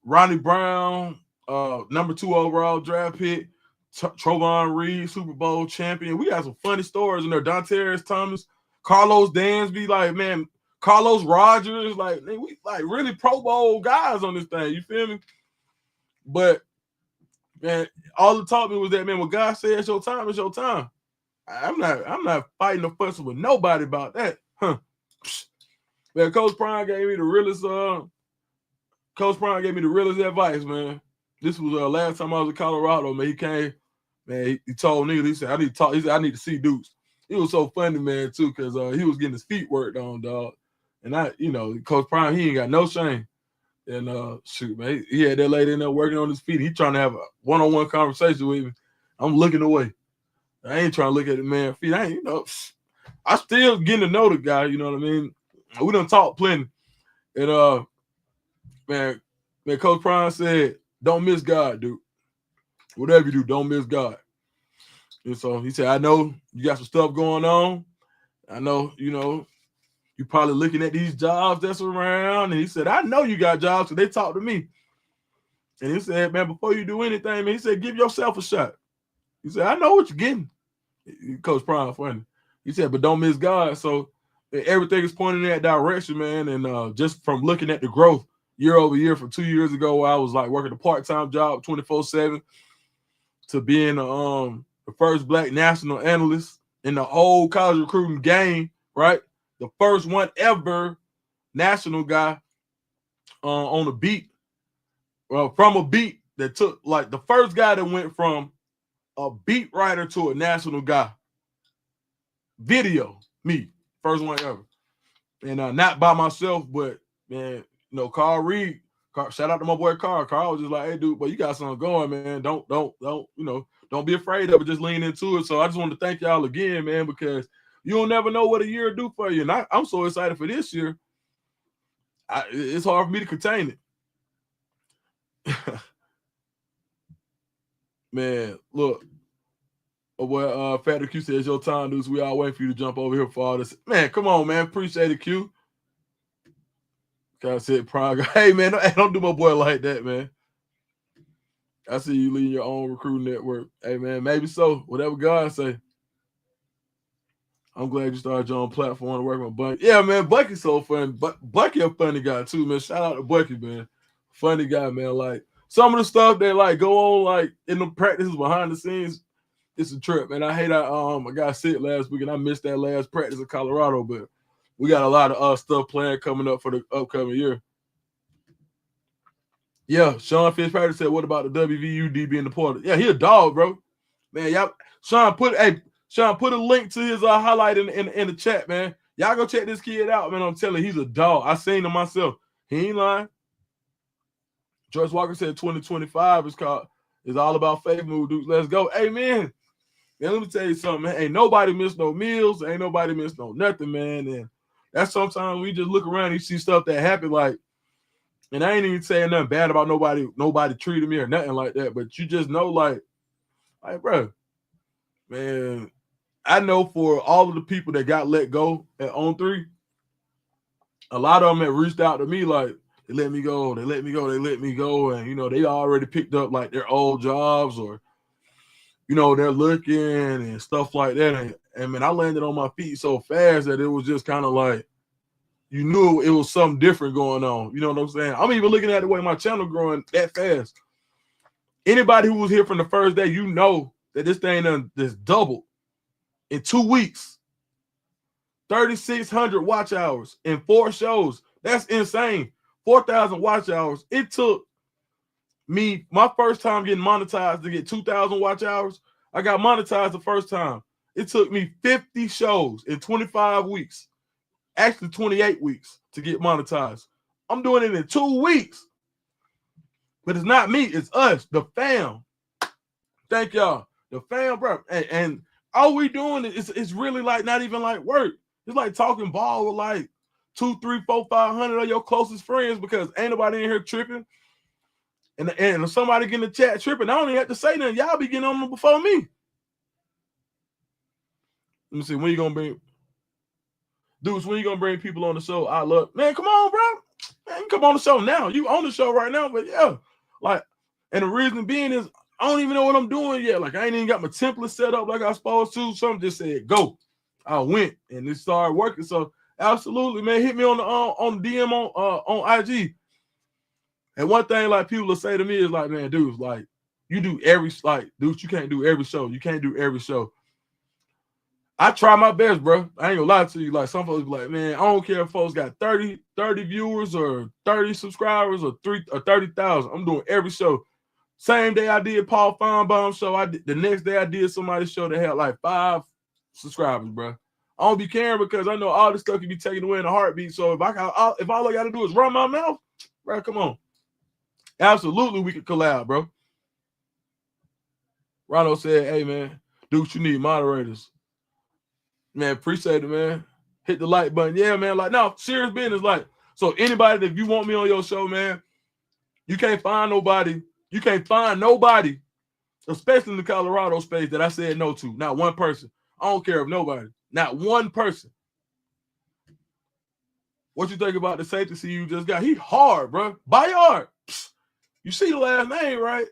Ronnie Brown, number 2 overall draft pick, Trovon Reed, Super Bowl champion. We got some funny stories in there. Dontaris Thomas, Carlos Dansby, like, man, Carlos Rogers, like, man, we like really Pro Bowl guys on this thing. You feel me? But man, all it taught me was that, man, when God said it's your time, it's your time. I'm not fighting or fussing with nobody about that. Huh. Man, Coach Prime gave me the realest advice, man. This was last time I was in Colorado, man. He came, man, he told me, he said, I need to talk. He said, I need to see Dukes. It was so funny, man, too, because he was getting his feet worked on, dog. And Coach Prime, he ain't got no shame. And shoot, man, he had that lady in there working on his feet. He trying to have a one-on-one conversation with me. I'm looking away. I ain't trying to look at the man's feet. I ain't, I still getting to know the guy, you know what I mean? We done talked plenty. And man, Coach Prime said, don't miss God, dude. Whatever you do, don't miss God. And so he said, I know you got some stuff going on. I know, you probably looking at these jobs that's around. And he said, I know you got jobs, so they talk to me. And he said, man, before you do anything, man, he said, give yourself a shot. He said, I know what you're getting. Coach Prime, funny. He said, but don't miss God. So everything is pointing in that direction, man. And just from looking at the growth year over year from 2 years ago, I was like working a part-time job 24/7 to being the first Black national analyst in the whole college recruiting game, right? The first one ever national guy on a beat, from a beat that took, like, the first guy that went from a beat writer to a national guy. Video, me, first one ever. And not by myself, but, man, Carl Reed, shout out to my boy Carl. Carl was just like, hey, dude, but you got something going, man. Don't, don't be afraid of it. Just lean into it. So I just want to thank y'all again, man, because you'll never know what a year will do for you. And I'm so excited for this year. It's hard for me to contain it. Man, look. Oh, boy, Factor Q says, your time, dudes. We all waiting for you to jump over here for all this. Man, come on, man. Appreciate it, Q. God said, Prime. Hey, man, don't do my boy like that, man. I see you leading your own recruiting network. Hey, man, maybe so. Whatever God say. I'm glad you started your own platform to work with Bucky. Yeah, man, Bucky's so funny. But Bucky a funny guy, too, man. Shout out to Bucky, man. Funny guy, man. Like, some of the stuff that, like, go on, like, in the practices behind the scenes, it's a trip, man. I hate I got sick last week, and I missed that last practice in Colorado, but we got a lot of stuff planned coming up for the upcoming year. Yeah, Sean Fitzpatrick said, what about the WVU DB in the portal? Yeah, he a dog, bro. Man, y'all, Sean, put a link to his highlight in the chat, man. Y'all go check this kid out, man. I'm telling you, he's a dog. I seen him myself. He ain't lying. Joyce Walker said 2025 is all about faith move, dude. Let's go. Hey, man, let me tell you something, man. Ain't nobody miss no meals. Ain't nobody miss no nothing, man. And that's sometimes we just look around and you see stuff that happen, like, and I ain't even saying nothing bad about nobody treating me or nothing like that, but you just know, like, bro, man, I know for all of the people that got let go at On 3, a lot of them have reached out to me like, they let me go, and, they already picked up, like, their old jobs, or, they're looking and stuff like that. And man, I landed on my feet so fast that it was just kind of like, you knew it was something different going on. You know what I'm saying? I'm even looking at the way my channel growing that fast. Anybody who was here from the first day, you know that this thing done just doubled in 2 weeks. 3,600 watch hours in 4 shows. That's insane. 4,000 watch hours. It took me, my first time getting monetized, to get 2,000 watch hours. I got monetized the first time. It took me 50 shows in 25 weeks. Actually 28 weeks to get monetized. I'm doing it in 2 weeks. But it's not me, it's us, the fam. Thank y'all. The fam, bro. And all we doing is it's really like not even like work. It's like talking ball with like 2, 3, 4, 500 of your closest friends, because ain't nobody in here tripping. And if somebody get in the chat tripping, I don't even have to say nothing. Y'all be getting on them before me. Let me see, when you gonna bring dudes, when you gonna bring people on the show? I love, man, come on, bro. Man, you come on the show now. You on the show right now, but yeah. Like, and the reason being is I don't even know what I'm doing yet. Like, I ain't even got my template set up like I was supposed to. Something just said go. I went and it started working. So absolutely, man, hit me on the DM on IG. And one thing like people will say to me is like, man, dude, like, you do every, like, dude, you can't do every show. You can't do every show. I try my best, bro. I ain't gonna lie to you. Like, some folks be like, man, I don't care if folks got 30 viewers or 30 subscribers or 30,000. I'm doing every show. Same day I did Paul Feinbaum show, the next day I did somebody's show that had like 5 subscribers, bro. I don't be caring because I know all this stuff can be taken away in a heartbeat. So if all I got to do is run my mouth, bro, come on. Absolutely, we could collab, bro. Ronald said, hey, man, dude, you need moderators. Man, appreciate it, man. Hit the like button. Yeah, man. Like, no, serious business. Like, so anybody, if you want me on your show, man, you can't find nobody. You can't find nobody, especially in the Colorado space, that I said no to. Not one person. I don't care if nobody. Not one person. What you think about the safety you just got? He hard, bro. Bayard. You see the last name, right?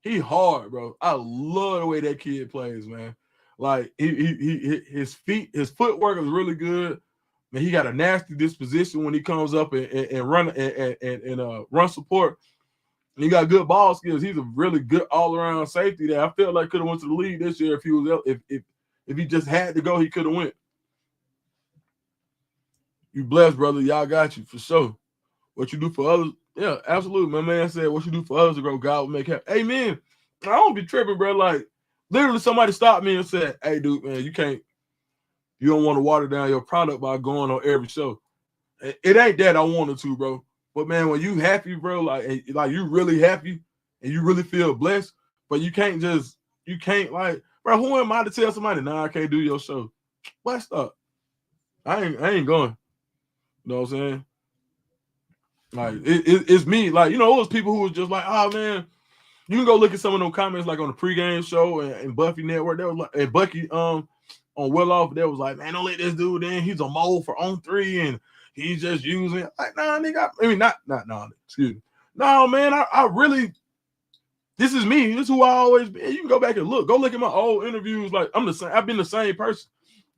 He hard, bro. I love the way that kid plays, man. Like his footwork is really good. Man, he got a nasty disposition when he comes up and run and run support. And he got good ball skills. He's a really good all around safety that I feel like could have went to the league this year if he was if he just had to go, he could have went. You blessed, brother. Y'all got you for sure. What you do for others, yeah, absolutely. My man said, "What you do for others to grow, God will make happen." Amen. I don't be tripping, bro. Like literally, somebody stopped me and said, "Hey, dude, man, you don't want to water down your product by going on every show." It ain't that I wanted to, bro. But man, when you happy, bro, like you really happy and you really feel blessed, but you can't like, bro, who am I to tell somebody, nah, I can't do your show? What stop? I ain't going. You know what I'm saying? Like it's me. Like, you know, it was people who was just like, oh man, you can go look at some of those comments like on the pregame show and Buffy Network. They was like, and Bucky on Well Off, they was like, man, don't let this dude in. He's a mole for on 3 and he's just using like, nah, nigga. I mean, not excuse me. No, man, I really, this is me. This is who I always been. You can go back and look. Go look at my old interviews. Like, I'm the same. I've been the same person.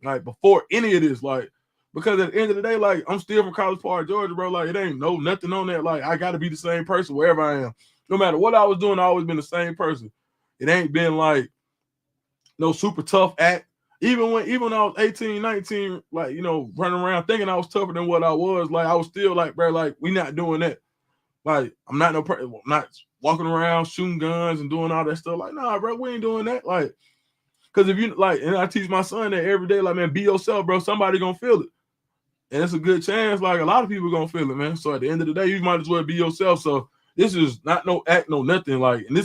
Like before any of this. Like, because at the end of the day, like I'm still from College Park, Georgia, bro. Like it ain't nothing on that. Like I gotta be the same person wherever I am. No matter what I was doing, I always been the same person. It ain't been like no super tough act. Even when I was 18, 19, like, you know, running around thinking I was tougher than what I was, like I was still like, bro, like we not doing that. Like I'm not not walking around shooting guns and doing all that stuff. Like, nah, bro, we ain't doing that. Like, because if you like, and I teach my son that every day, like, man, be yourself, bro. Somebody gonna feel it. And it's a good chance, like a lot of people gonna feel it, man. So at the end of the day, you might as well be yourself. So this is not no act, no nothing. Like, and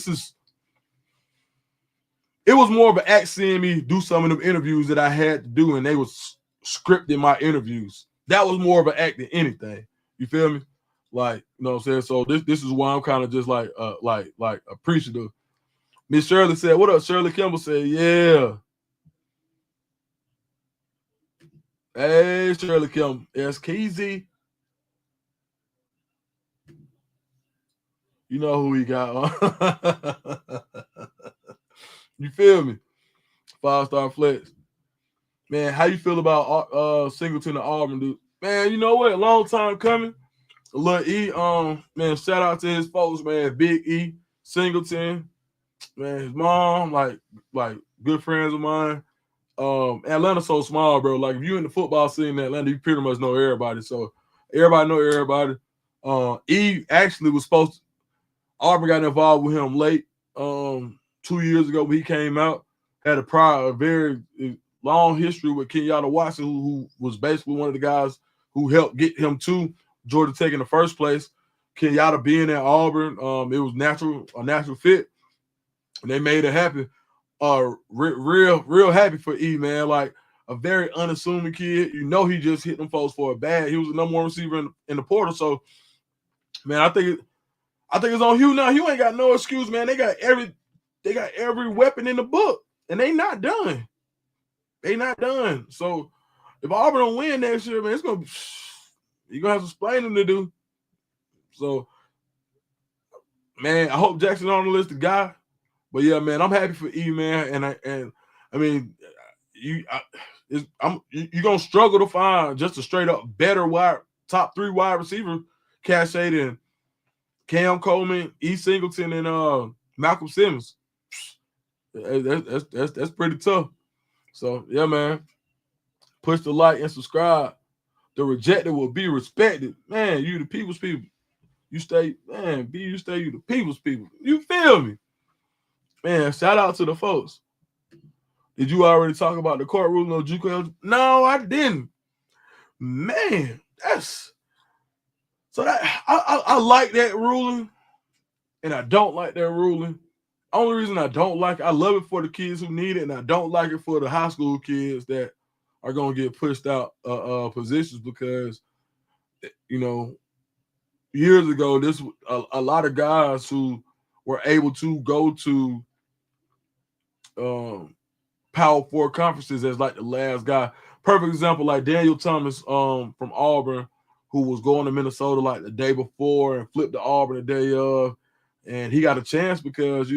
it was more of an act seeing me do some of them interviews that I had to do, and they was scripting my interviews. That was more of an act than anything. You feel me? Like, you know what I'm saying? So this is why I'm kind of just like appreciative. Miss Shirley said, what up? Shirley Kimball said, yeah. Hey, Shirley Kimball. It's Keezy. You know who he got. You feel me? 5-star flex. Man, how you feel about Singleton and Auburn, dude? Man, you know what? Long time coming. Lil E, man, shout out to his folks, man. Big E, Singleton, man, his mom, like good friends of mine. Atlanta's so small, bro. Like if you in the football scene in Atlanta, you pretty much know everybody. So everybody know everybody. E actually was supposed to, Auburn got involved with him late, 2 years ago when he came out. Had a very long history with Kenyatta Watson, who was basically one of the guys who helped get him to Georgia Tech in the first place. Kenyatta being at Auburn, it was a natural fit, and they made it happen. Real happy for E, man. Like a very unassuming kid. You know, he just hit them folks for a bad. He was the number one receiver in the portal. So, man, I think it's on Hugh now. Hugh ain't got no excuse, man. They got every weapon in the book, and they not done. They not done. So if Auburn don't win next year, man, you're gonna have some explaining to do. So, man, I hope Jackson on the list, the guy. But yeah, man, I'm happy for E, man, and I mean, you're gonna struggle to find just a straight up better top 3 wide receiver cachet than Cam Coleman, E. Singleton, and Malcolm Simmons. That's pretty tough. So yeah, man, push the like and subscribe. The rejected will be respected, man. You the people's people. You stay, man. You the people's people. You feel me? Man, shout out to the folks. Did you already talk about the court ruling on JUCO? No, I didn't. Man, that's so that I like that ruling, and I don't like that ruling. Only reason I don't like it, I love it for the kids who need it, and I don't like it for the high school kids that are gonna get pushed out positions because years ago this a lot of guys who were able to go to Power Four conferences as like the last guy. Perfect example, like Daniel Thomas from Auburn, who was going to Minnesota like the day before and flipped to Auburn the day of, and he got a chance because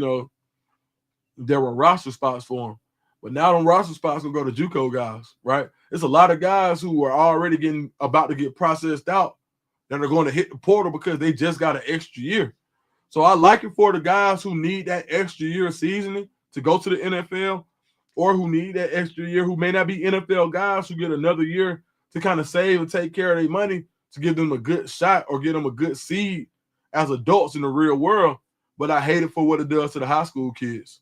there were roster spots for him. But now them roster spots will go to JUCO guys, right? It's a lot of guys who are already about to get processed out that are going to hit the portal because they just got an extra year. So I like it for the guys who need that extra year of seasoning to go to the NFL, or who need that extra year, who may not be NFL guys, who get another year to kind of save and take care of their money to give them a good shot or get them a good seed as adults in the real world. But I hate it for what it does to the high school kids.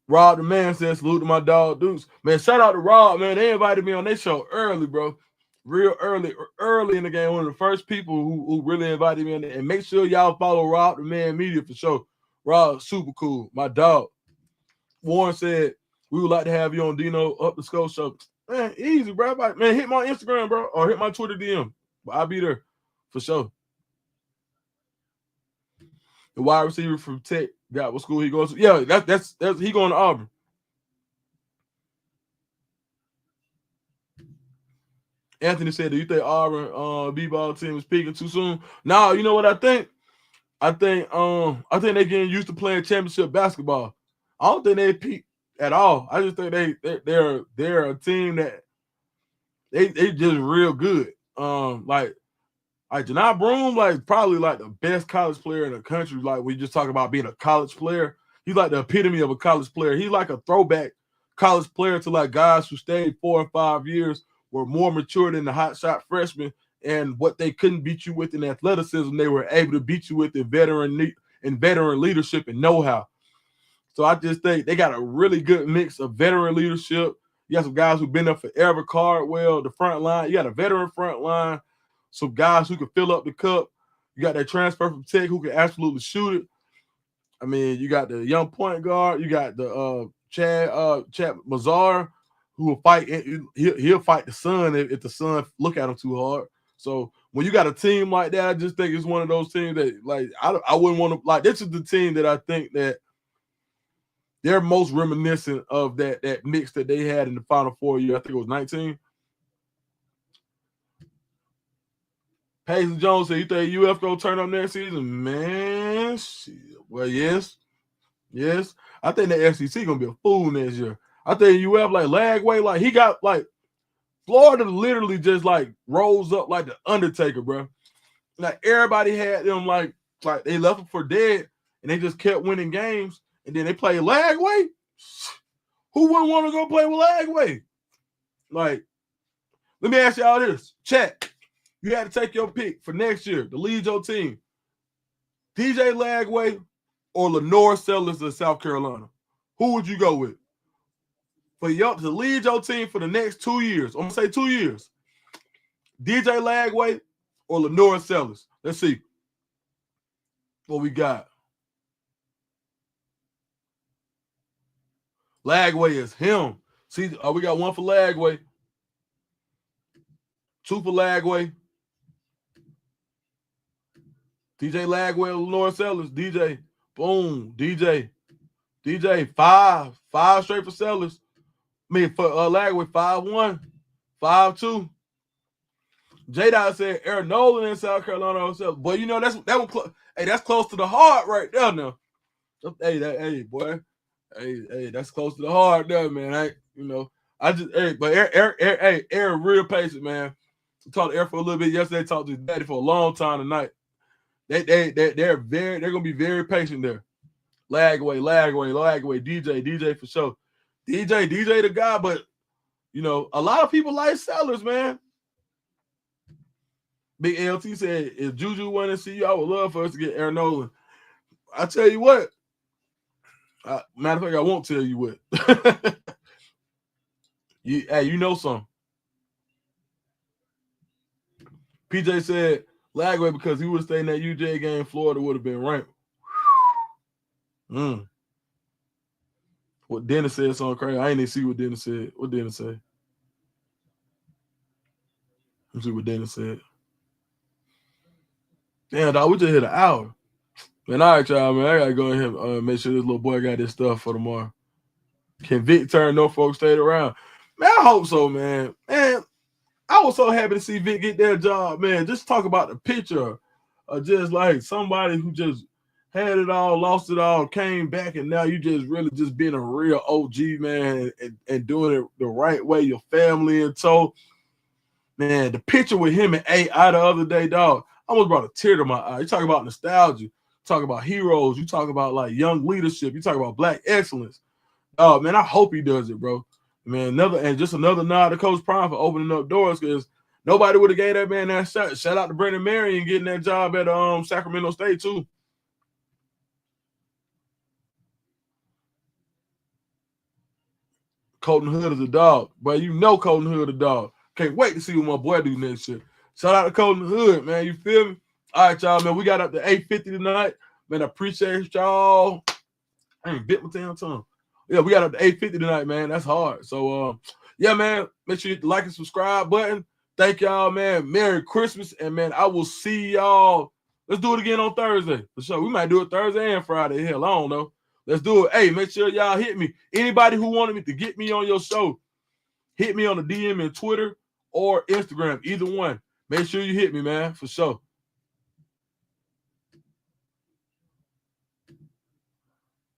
Rob the man says, salute to my dog Deuce. Man, shout out to Rob, man. They invited me on their show early, bro. Real early in the game. One of the first people who really invited me on there. And make sure y'all follow Rob the Man Media for sure. Rob, super cool. My dog. Warren said, we would like to have you on Dino Up the Skull show. Man, easy, bro. Man, hit my Instagram, bro, or hit my Twitter DM. I'll be there for sure. The wide receiver from Tech got what school he goes to. Yeah, that's he going to Auburn. Anthony said, do you think Auburn B-ball team is peaking too soon? No, you know what I think? I think they're getting used to playing championship basketball. I don't think they peak at all. I just think they're a team that they just real good. Like Janai Broome, like probably like the best college player in the country. Like we just talk about being a college player. He's like the epitome of a college player. He's like a throwback college player to like guys who stayed 4 and 5 years, were more mature than the hot shot freshmen, and what they couldn't beat you with in athleticism, they were able to beat you with in veteran leadership and know-how. So I just think they got a really good mix of veteran leadership. You got some guys who've been there forever, Cardwell, the front line. You got a veteran front line, some guys who can fill up the cup. You got that transfer from Tech who can absolutely shoot it. I mean, you got the young point guard. You got the Chad Mazar, who will fight. He'll fight the Sun if the Sun look at him too hard. So when you got a team like that, I just think it's one of those teams that like I wouldn't want to like. This is the team that I think that they're most reminiscent of that mix that they had in the Final Four year. I think it was 19. Paisley Jones said, you think UF gonna turn up next season? Man, shit. Well, yes. I think the SEC gonna be a fool next year. I think UF like Lagway, like he got like Florida literally just like rolls up like the Undertaker, bro. Like everybody had them like they left them for dead, and they just kept winning games. And then they play Lagway. Who wouldn't want to go play with Lagway? Like, let me ask y'all this. Chat. You had to take your pick for next year to lead your team. DJ Lagway or Lenore Sellers of South Carolina? Who would you go with? For y'all to lead your team for the next 2 years. I'm going to say 2 years. DJ Lagway or Lenore Sellers? Let's see what we got. Lagway is him. See, we got 1 for Lagway. 2 for Lagway. DJ Lagway, Lenore Sellers. DJ. Boom. DJ. 5 straight for Sellers. I mean, for Lagway, 5-1. 5-2. J-Dot said Aaron Nolan in South Carolina. Boy, you know, that was close. Hey, that's close to the heart right there now. Hey, boy. Hey, that's close to the heart there, man. But Aaron real patient, man. I talked to Aaron for a little bit yesterday. Talked to his daddy for a long time tonight. They're gonna be very patient there. Lagway, DJ for sure. DJ the guy, but you know, a lot of people like Sellers, man. Big LT said, if Juju want to see you, I would love for us to get Aaron Nolan. I tell you what. Matter of fact, I won't tell you what. you know something. PJ said, Lagway, because he would have stayed in that UJ game, Florida would have been ranked. What Dennis said something crazy. I ain't even see what Dennis said. What Dennis said? Let's see what Dennis said. Damn, dog, we just hit an hour. Man, all right, y'all, man. I gotta go ahead and make sure this little boy got this stuff for tomorrow. Can Vic turn Norfolk State around? Man, I hope so, man. Man, I was so happy to see Vic get that job, man. Just talk about the picture of just like somebody who just had it all, lost it all, came back, and now you just really just being a real OG, man, and doing it the right way, your family and so. Man, the picture with him and AI the other day, dog, I almost brought a tear to my eye. You talk about nostalgia, talk about heroes, you talk about like young leadership, you talk about black excellence. Oh man, I hope he does it, bro. Man, just another nod to Coach Prime for opening up doors, because nobody would have gave that man that shot. Shout out to Brandon Marion getting that job at Sacramento State too. Colton Hood is a dog, but you know Colton Hood a dog. Can't wait to see what my boy do next year. Shout out to Colton Hood, man. You feel me? All right, y'all, man. We got up to 8:50 tonight. Man, I appreciate y'all. I ain't bit my damn tongue. Yeah, we got up to 8:50 tonight, man. That's hard. So, yeah, man. Make sure you hit the like and subscribe button. Thank y'all, man. Merry Christmas, and man, I will see y'all. Let's do it again on Thursday for sure. We might do it Thursday and Friday. Hell, I don't know. Let's do it. Hey, make sure y'all hit me. Anybody who wanted me to get me on your show, hit me on the DM and Twitter or Instagram, either one. Make sure you hit me, man, for sure.